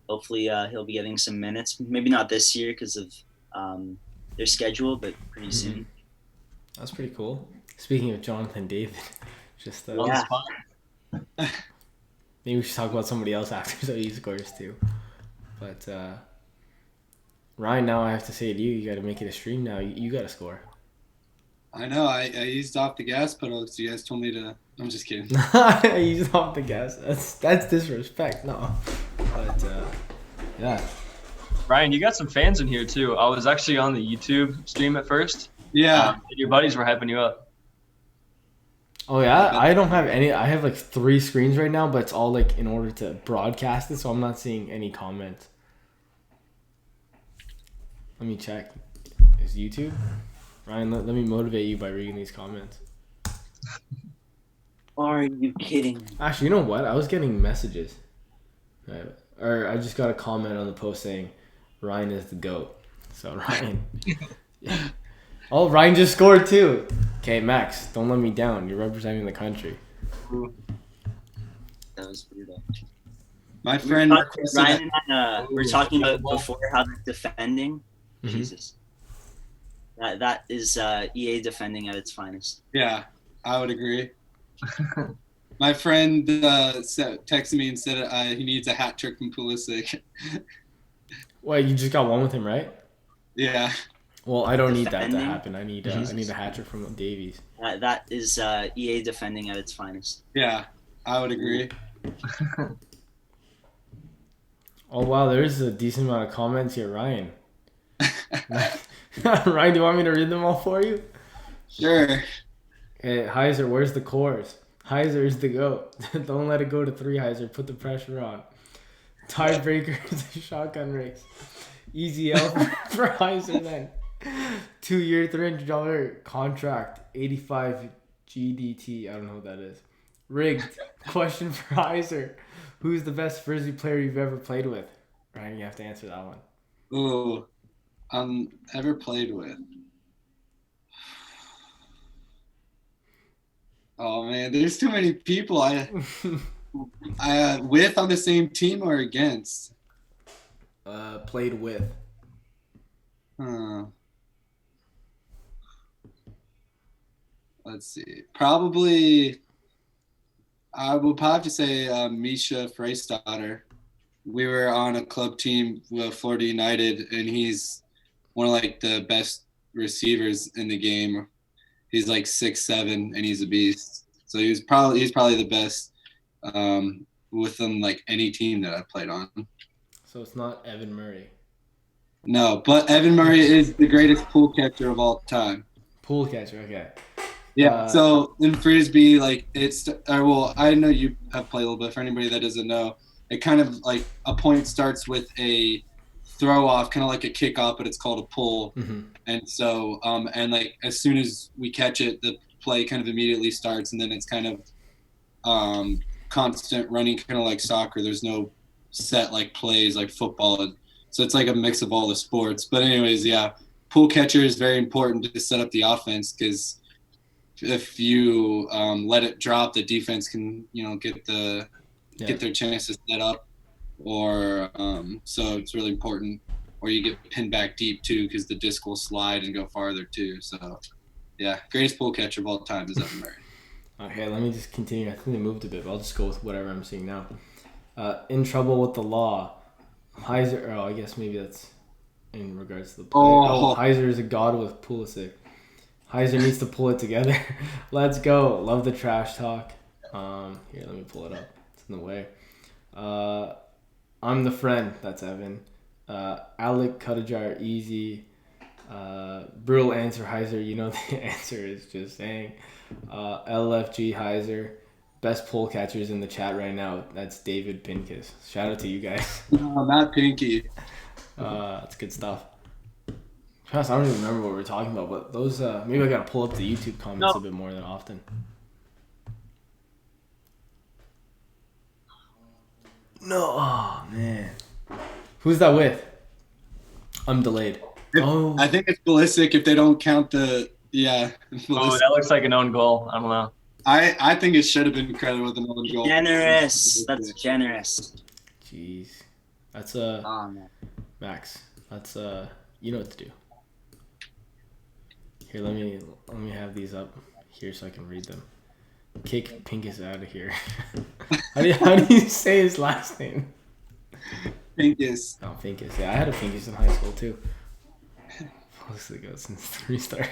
[SPEAKER 2] Hopefully, he'll be getting some minutes. Maybe not this year because of their schedule, but pretty soon.
[SPEAKER 1] That's pretty cool. Speaking of Jonathan David, just
[SPEAKER 4] On the spot.
[SPEAKER 1] Maybe we should talk about somebody else after so he scores too. But Ryan, now I have to say to you, you got to make it a stream now. You got to score.
[SPEAKER 3] I know. I eased off the gas pedal because you guys told me to. I'm just kidding.
[SPEAKER 1] I eased off the gas. That's disrespect. No. But yeah.
[SPEAKER 4] Ryan, you got some fans in here too. I was actually on the YouTube stream at first.
[SPEAKER 3] Yeah.
[SPEAKER 4] And your buddies were hyping you up.
[SPEAKER 1] Oh yeah, I don't have any. I have like 3 screens right now, but it's all like in order to broadcast it, so I'm not seeing any comments. Let me check. Is YouTube? Ryan, let me motivate you by reading these comments.
[SPEAKER 2] Are you kidding?
[SPEAKER 1] Actually, you know what? I was getting messages. Or I just got a comment on the post saying, Ryan is the GOAT. So Ryan. Yeah. Oh, Ryan just scored too. Okay, Max, don't let me down. You're representing the country.
[SPEAKER 2] That was brutal.
[SPEAKER 3] My friend
[SPEAKER 2] Ryan and I were talking about before how they're defending. Jesus. That is EA defending at its finest.
[SPEAKER 3] Yeah, I would agree. My friend texted me and said he needs a hat trick from Pulisic.
[SPEAKER 1] Wait, you just got one with him, right?
[SPEAKER 3] Yeah.
[SPEAKER 1] Well, I don't need that to happen. I need a hat trick from Davies.
[SPEAKER 2] That is EA defending at its finest.
[SPEAKER 3] Yeah, I would agree.
[SPEAKER 1] Oh wow, there is a decent amount of comments here, Ryan. Ryan, do you want me to read them all for you?
[SPEAKER 3] Sure.
[SPEAKER 1] Hey, Heiser, where's the chorus? Heiser is the GOAT. Don't let it go to 3, Heiser. Put the pressure on. Tiebreaker is a shotgun race. Easy L for Heiser then. 2-year, $300 contract. 85 GDT. I don't know what that is. Rigged. Question for Heiser. Who's the best Frisbee player you've ever played with? Ryan, you have to answer that one.
[SPEAKER 3] Ooh. Ever played with? Oh man, there's too many people. I with on the same team or against?
[SPEAKER 1] Played with.
[SPEAKER 3] Let's see. Probably, I will probably have to say Misha Freistadter. We were on a club team with Florida United, and he's one of like the best receivers in the game. He's like 6'7", and he's a beast. So he's probably the best within like any team that I've played on.
[SPEAKER 1] So it's not Evan Murray.
[SPEAKER 3] No, but Evan Murray is the greatest pool catcher of all time.
[SPEAKER 1] Pool catcher, okay.
[SPEAKER 3] Yeah. So in frisbee, like I know you have played a little bit. For anybody that doesn't know, it kind of like a point starts with a throw off, kind of like a kickoff, but it's called a pull.
[SPEAKER 1] Mm-hmm.
[SPEAKER 3] And so, and like as soon as we catch it, the play kind of immediately starts, and then it's kind of constant running, kind of like soccer. There's no set like plays like football, so it's like a mix of all the sports. But anyways, yeah, pull catcher is very important to set up the offense, because if you let it drop, the defense can get their chance to set up, or so it's really important. Or you get pinned back deep too, because the disc will slide and go farther too. So yeah, greatest pull catcher of all time is Evan Murray.
[SPEAKER 1] Okay, let me just continue. I think they moved a bit, but I'll just go with whatever I'm seeing now. In trouble with the law. Heiser, I guess maybe that's in regards to the play. Heiser is a god with Pulisic. Heiser needs to pull it together. Let's go. Love the trash talk. Here, let me pull it up. It's in the way. I'm the friend. That's Evan. Alec Cuttajar, easy. Brutal answer, Heiser. You know the answer is just saying. LFG Heiser. Best pull catchers in the chat right now. That's David Pincus. Shout out to you guys.
[SPEAKER 3] No, not Pinky.
[SPEAKER 1] That's good stuff. I don't even remember what we were talking about, but those maybe I gotta pull up the YouTube comments a bit more than often. No, oh man, who's that with? I'm delayed.
[SPEAKER 3] I think it's ballistic if they don't count the
[SPEAKER 4] Oh, that looks like an own goal. I don't know.
[SPEAKER 3] I think it should have been credited with an own goal.
[SPEAKER 2] Generous. That's generous.
[SPEAKER 1] Jeez, that's
[SPEAKER 2] man.
[SPEAKER 1] Max. That's you know what to do. Here, let me have these up here so I can read them. Kick Pincus out of here. how do you say his last name?
[SPEAKER 3] Pincus.
[SPEAKER 1] Oh, Pincus. Yeah, I had a Pincus in high school too. Mostly goes since the restart.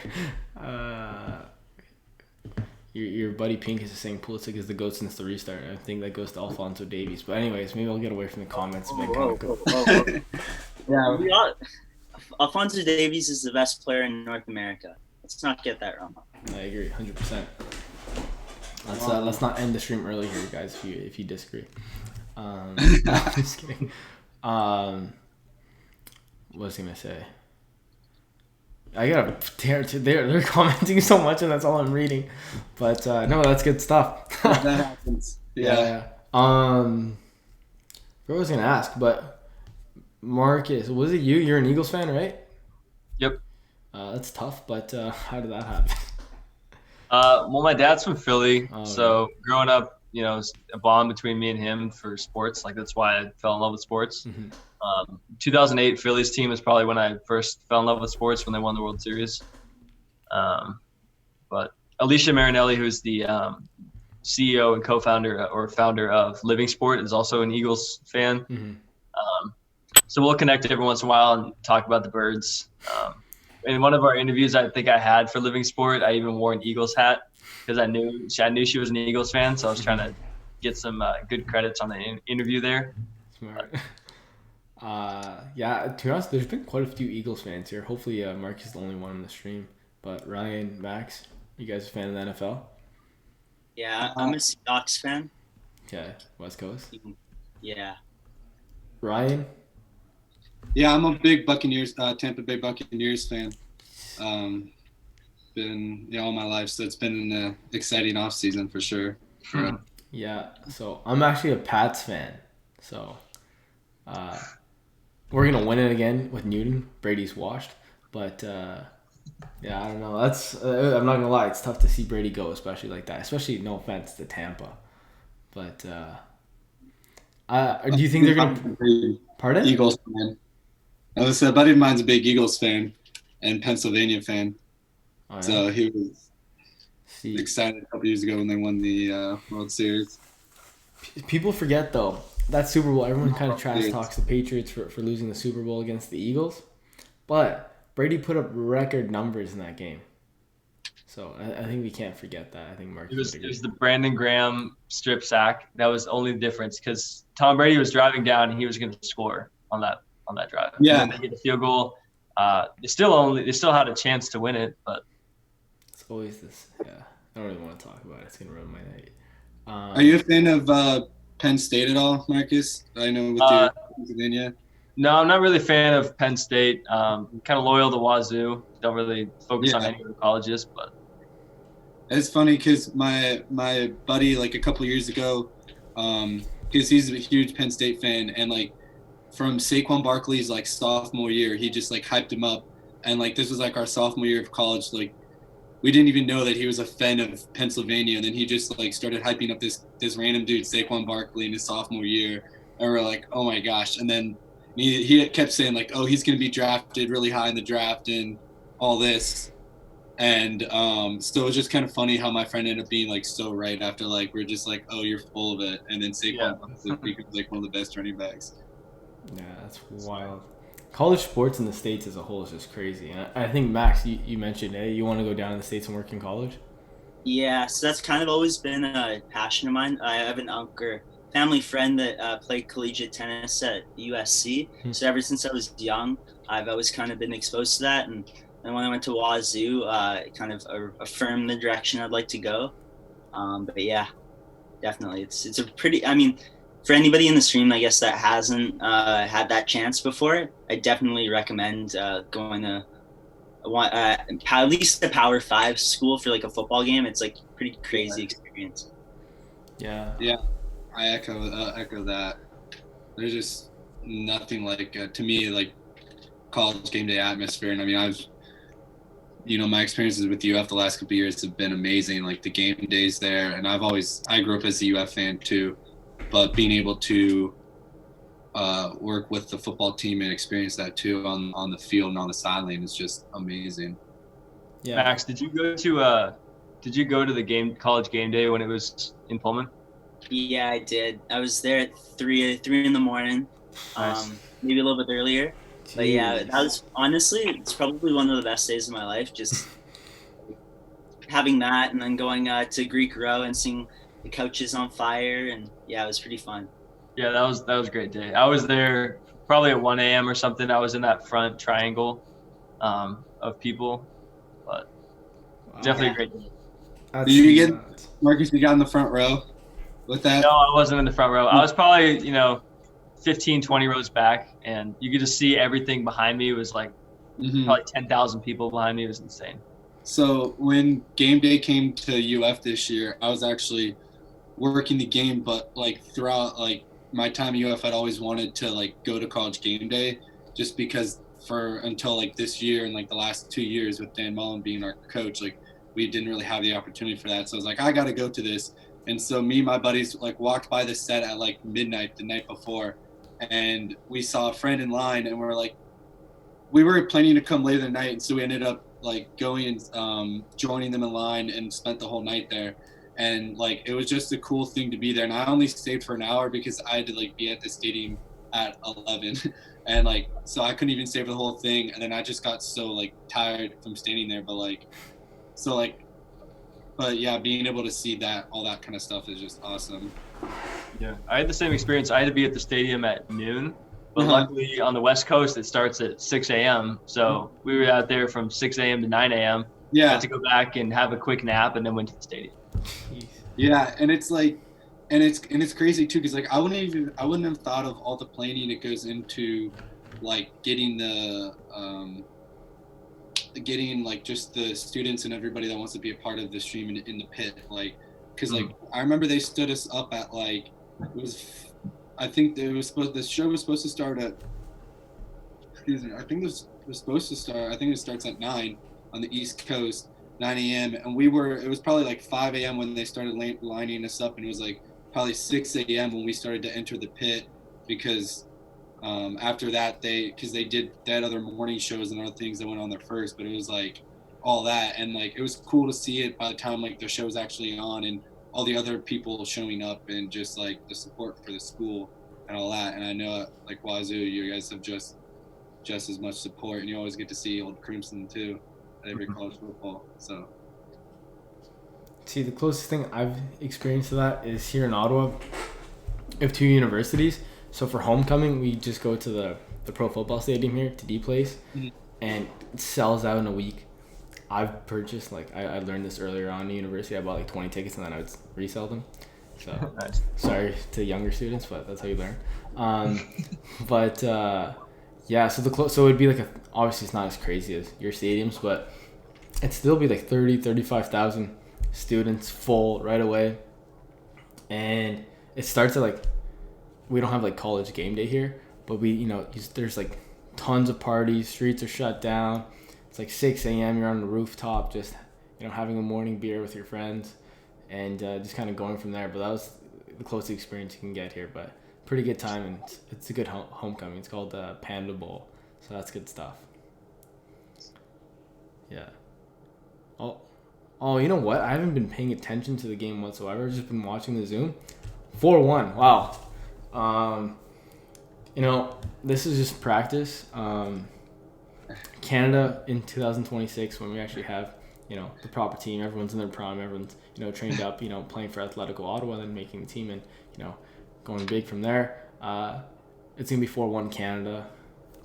[SPEAKER 1] Your buddy Pincus is saying Pulisic is the GOAT since the restart. I think that goes to Alphonso Davies. But anyways, maybe I'll get away from the comments.
[SPEAKER 2] Yeah. Alphonso Davies is the best player in North America. Let's not get that wrong.
[SPEAKER 1] I agree, 100%. Let's not end the stream early here, guys. If you disagree, I'm just kidding. What was I gonna say? I gotta they're commenting so much, and that's all I'm reading. But no, that's good stuff.
[SPEAKER 3] That happens. Yeah.
[SPEAKER 1] I was gonna ask, but Marcus, was it you? You're an Eagles fan, right?
[SPEAKER 4] Yep.
[SPEAKER 1] That's tough, but how did that happen?
[SPEAKER 4] Well, my dad's from Philly, so growing up, it's a bond between me and him for sports. Like, that's why I fell in love with sports.
[SPEAKER 1] Mm-hmm.
[SPEAKER 4] 2008 Phillies team is probably when I first fell in love with sports, when they won the World Series. But Alicia Marinelli, who's the CEO and co-founder or founder of Living Sport, is also an Eagles fan.
[SPEAKER 1] Mm-hmm.
[SPEAKER 4] So we'll connect every once in a while and talk about the Birds. In one of our interviews I think I had for Living Sport, I even wore an Eagles hat because I knew she was an Eagles fan, so I was trying to get some good credits on the interview there.
[SPEAKER 1] Smart. Yeah, to be honest, there's been quite a few Eagles fans here. Hopefully Mark is the only one on the stream. But Ryan, Max, you guys a fan of the NFL?
[SPEAKER 2] Yeah, I'm a Seahawks fan.
[SPEAKER 1] Okay, West Coast.
[SPEAKER 2] Yeah.
[SPEAKER 1] Ryan?
[SPEAKER 3] Yeah, I'm a big Buccaneers, Tampa Bay Buccaneers fan. Been all my life, so it's been an exciting off season for sure.
[SPEAKER 1] Yeah, so I'm actually a Pats fan. So we're gonna win it again with Newton. Brady's washed, but yeah, I don't know. That's I'm not gonna lie, it's tough to see Brady go, especially like that. Especially, no offense to Tampa, but do you think they're gonna? Pardon?
[SPEAKER 3] Eagles fan. I said, a buddy of mine's a big Eagles fan and Pennsylvania fan. Oh, yeah. So he was excited a couple years ago when they won the World Series.
[SPEAKER 1] People forget, though, that Super Bowl, everyone kind of trash talks the Patriots for losing the Super Bowl against the Eagles. But Brady put up record numbers in that game. So I think we can't forget that. I think Mark.
[SPEAKER 4] It was the Brandon Graham strip sack. That was the only difference, because Tom Brady was driving down and he was going to score on that drive.
[SPEAKER 3] Yeah.
[SPEAKER 4] And then they get the field goal. They still had a chance to win it, but
[SPEAKER 1] it's always this. Yeah. don't really want to talk about it. It's gonna ruin my night.
[SPEAKER 3] Are you a fan of Penn State at all, Marcus? I know with your Pennsylvania.
[SPEAKER 4] No, I'm not really a fan of Penn State. I'm kind of loyal to Wazoo. Don't really focus on any other colleges, but
[SPEAKER 3] it's funny because my buddy, like a couple years ago, because he's a huge Penn State fan, and like from Saquon Barkley's like sophomore year, he just like hyped him up, and like this was like our sophomore year of college. Like we didn't even know that he was a fan of Pennsylvania, and then he just like started hyping up this random dude, Saquon Barkley, in his sophomore year, and we're like, oh my gosh, and then he kept saying like, oh, he's going to be drafted really high in the draft and all this. And so it was just kind of funny how my friend ended up being like so right after like we're just like, oh, you're full of it. And then Saquon becomes like one of the best running backs.
[SPEAKER 1] Yeah, that's wild. College sports in the States as a whole is just crazy. And I think, Max, you mentioned you want to go down to the States and work in college?
[SPEAKER 2] Yeah, so that's kind of always been a passion of mine. I have an family friend that played collegiate tennis at USC. So ever since I was young, I've always kind of been exposed to that. And when I went to Wazoo, it kind of affirmed the direction I'd like to go. But yeah, definitely. It's a pretty, I mean, for anybody in the stream, I guess, that hasn't had that chance before, I definitely recommend going to at least a Power 5 school for like a football game. It's like a pretty crazy experience.
[SPEAKER 1] Yeah.
[SPEAKER 3] Yeah. I echo that. There's just nothing like to me like college game day atmosphere. And I mean, my experiences with UF the last couple of years have been amazing. Like the game days there, and I grew up as a UF fan too, but being able to work with the football team and experience that too on the field and on the sideline is just amazing.
[SPEAKER 4] Yeah. Max, did you go to the college game day when it was in Pullman?
[SPEAKER 2] Yeah, I did. I was there at 3 in the morning,
[SPEAKER 4] nice.
[SPEAKER 2] Maybe a little bit earlier. Jeez. But yeah, that was honestly, it's probably one of the best days of my life. Just having that, and then going to Greek Row and seeing the coaches on fire, and yeah, it was pretty fun.
[SPEAKER 4] Yeah, that was a great day. I was there probably at 1 a.m. or something. I was in that front triangle of people, but definitely a great day.
[SPEAKER 3] Did you get Marcus? You got in the front row with that?
[SPEAKER 4] No, I wasn't in the front row. I was probably 15, 20 rows back, and you could just see everything behind me. It was like probably 10,000 people behind me. It was insane.
[SPEAKER 3] So when game day came to UF this year, I was actually working the game, but like throughout like my time at UF, I'd always wanted to like go to college game day, just because until like this year and like the last 2 years with Dan Mullen being our coach, like we didn't really have the opportunity for that. So I was like, I got to go to this. And so me and my buddies like walked by the set at like midnight the night before, and we saw a friend in line, and we were planning to come later the night, and so we ended up like going and joining them in line and spent the whole night there. And like it was just a cool thing to be there. And I only stayed for an hour because I had to like be at the stadium at 11 and like so I couldn't even stay for the whole thing. And then I just got so like tired from standing there, but yeah, being able to see that, all that kind of stuff is just awesome.
[SPEAKER 4] Yeah, I had the same experience. I had to be at the stadium at noon, but luckily on the West Coast, it starts at 6 a.m. So we were out there from 6 a.m. to 9 a.m.
[SPEAKER 3] Yeah.
[SPEAKER 4] Had to go back and have a quick nap, and then went to the stadium.
[SPEAKER 3] Yeah, and it's like, and it's crazy too, because like I wouldn't have thought of all the planning that goes into like getting like just the students and everybody that wants to be a part of the stream in the pit, like because like I remember they stood us up at like the show was supposed to start at I think it starts at 9 on the East Coast, 9 a.m. and it was probably like 5 a.m. when they started lining us up, and it was like probably 6 a.m. when we started to enter the pit, because after that they had other morning shows and other things that went on there first, but it was like all that, and like it was cool to see it by the time like the show was actually on and all the other people showing up and just like the support for the school and all that. And I know like Wazoo, you guys have just as much support, and you always get to see Old Crimson too at every college football. So
[SPEAKER 1] see, the closest thing I've experienced to that is here in Ottawa. We have 2 universities. So for homecoming, we just go to the pro football stadium here, to D Place, and it sells out in a week. I've purchased, like, I learned this earlier on in university. I bought like 20 tickets and then I would resell them. So
[SPEAKER 4] Nice.
[SPEAKER 1] sorry to younger students, but that's how you learn. But yeah, so it'd be like obviously it's not as crazy as your stadiums, but it'd still be like 35,000 students full right away. And it starts at like, we don't have like college game day here, but there's like tons of parties, streets are shut down. It's like 6 a.m. You're on the rooftop, just having a morning beer with your friends, and just kind of going from there. But that was the closest experience you can get here. But pretty good time, and it's a good homecoming. It's called Panda Bowl, so that's good stuff. Yeah. Oh, you know what? I haven't been paying attention to the game whatsoever. I've just been watching the Zoom. 4-1. Wow. This is just practice. Canada in 2026, when we actually have, the proper team, everyone's in their prime, everyone's, trained up, playing for Athletico Ottawa, then making the team and, going big from there. It's going to be 4-1 Canada.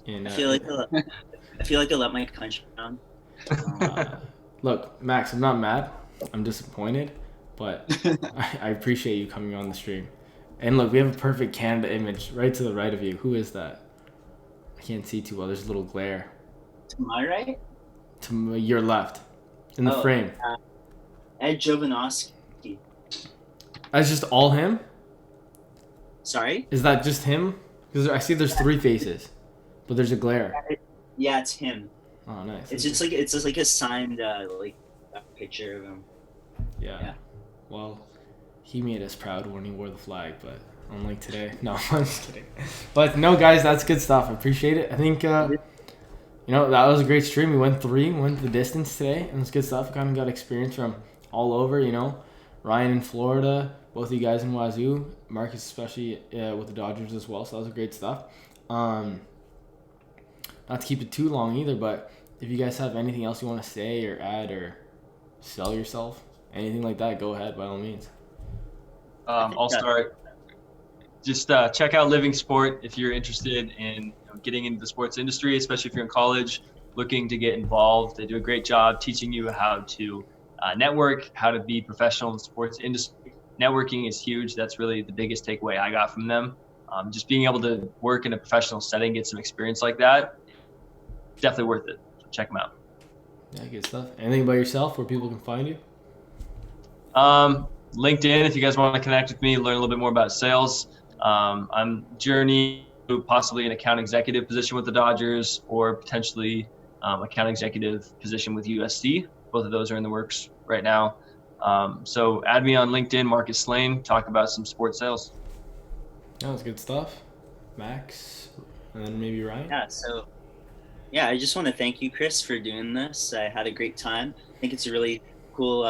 [SPEAKER 2] I feel like I let my country down.
[SPEAKER 1] Look, Max, I'm not mad. I'm disappointed, but I appreciate you coming on the stream. And look, we have a perfect Canada image right to the right of you. Who is that? I can't see too well. There's a little glare.
[SPEAKER 2] To my right?
[SPEAKER 1] To your left. In the frame.
[SPEAKER 2] Ed Jovanovski.
[SPEAKER 1] That's just all him?
[SPEAKER 2] Sorry?
[SPEAKER 1] Is that just him? Because I see there's 3 faces, but there's a glare.
[SPEAKER 2] Yeah, it's him.
[SPEAKER 1] Oh, nice.
[SPEAKER 2] It's just like a signed picture of him.
[SPEAKER 1] Yeah. Well, he made us proud when he wore the flag, but unlike today. No, I'm just kidding. But no, guys, that's good stuff. I appreciate it. I think, that was a great stream. We went the distance today, and it's good stuff. Kind of got experience from all over, Ryan in Florida, both of you guys in Wazoo, Marcus especially with the Dodgers as well, so that was great stuff. Not to keep it too long either, but if you guys have anything else you want to say or add or sell yourself, anything like that, go ahead by all means.
[SPEAKER 4] I'll start. Just check out Living Sport if you're interested in getting into the sports industry, especially if you're in college looking to get involved. They do a great job teaching you how to network, how to be professional in the sports industry. Networking is huge. That's really the biggest takeaway I got from them. Just being able to work in a professional setting, get some experience like that, definitely worth it. So check them out.
[SPEAKER 1] Yeah, good stuff. Anything about yourself where people can find you?
[SPEAKER 4] LinkedIn, if you guys want to connect with me, learn a little bit more about sales. I'm journeying to possibly an account executive position with the Dodgers or potentially account executive position with USC. Both of those are in the works right now. So add me on LinkedIn, Marcus Slane, talk about some sports sales.
[SPEAKER 1] That was good stuff. Max, and then maybe Ryan?
[SPEAKER 2] Yeah, I just want to thank you, Chris, for doing this. I had a great time. I think it's a really cool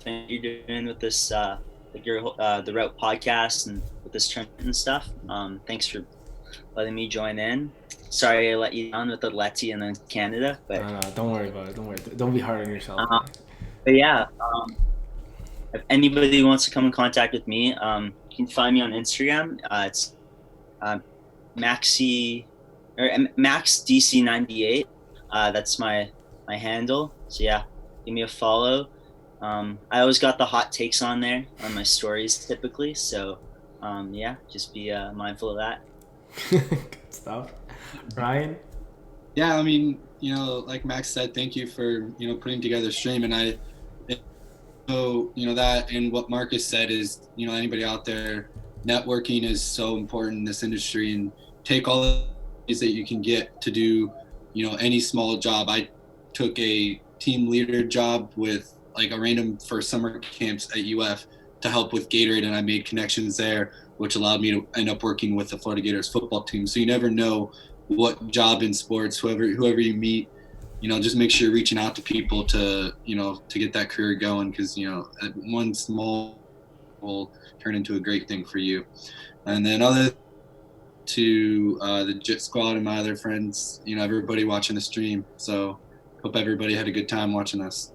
[SPEAKER 2] thing you're doing with this, the Route podcast and with this tournament and stuff. Thanks for letting me join in. Sorry I let you down with the Letty and then Canada, but
[SPEAKER 1] don't worry about it. Don't be hard on yourself.
[SPEAKER 2] But yeah, if anybody wants to come in contact with me, you can find me on Instagram. It's MaxDC98. That's my handle. So yeah, give me a follow. I always got the hot takes on there on my stories typically. So yeah, just be mindful of that.
[SPEAKER 1] Good stuff. Ryan?
[SPEAKER 3] Yeah, I mean, like Max said, thank you for, putting together a stream. And that and what Marcus said is, anybody out there, networking is so important in this industry, and take all the ways that you can get to do, any small job. I took a team leader job with like a random for summer camps at UF to help with Gatorade, and I made connections there, which allowed me to end up working with the Florida Gators football team. So you never know what job in sports, whoever you meet, just make sure you're reaching out to people to get that career going, because one small will turn into a great thing for you. And then other to the Jet Squad and my other friends, everybody watching the stream. So hope everybody had a good time watching us.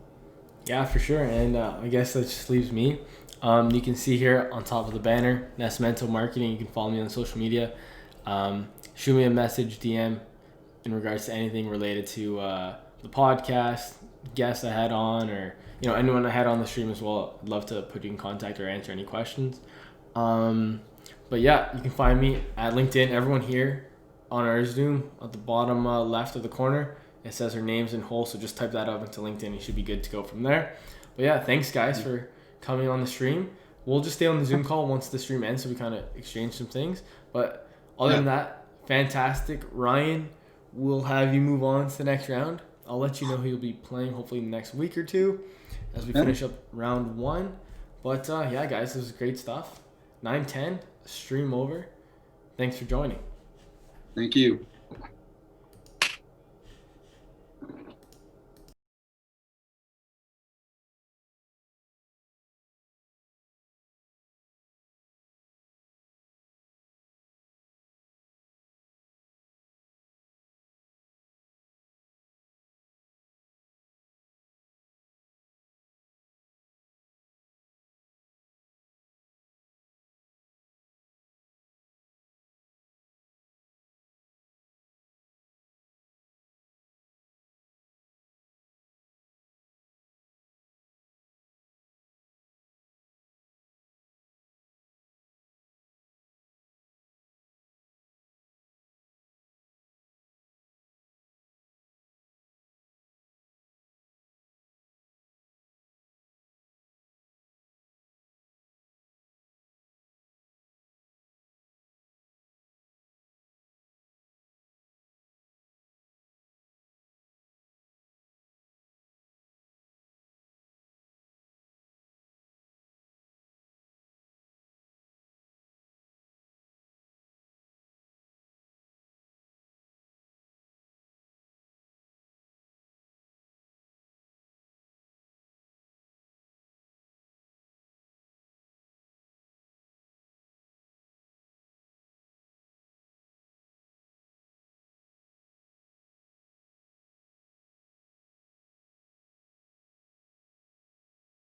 [SPEAKER 1] Yeah, for sure. And I guess that just leaves me. You can see here on top of the banner, Nascimento Marketing. You can follow me on social media. Shoot me a message, DM, in regards to anything related to the podcast, guests I had on, or anyone I had on the stream as well, I'd love to put you in contact or answer any questions. But yeah, you can find me at LinkedIn. Everyone here on our Zoom at the bottom left of the corner, it says our names in whole, so just type that up into LinkedIn. You should be good to go from there. But yeah, thanks guys for coming on the stream. We'll just stay on the Zoom call once the stream ends, so we kind of exchange some things. But other than that, fantastic. Ryan, we'll have you move on to the next round. I'll let you know who you'll be playing hopefully in the next week or two as we finish up round 1. But yeah, guys, this was great stuff. 9-10, stream over. Thanks for joining.
[SPEAKER 3] Thank you.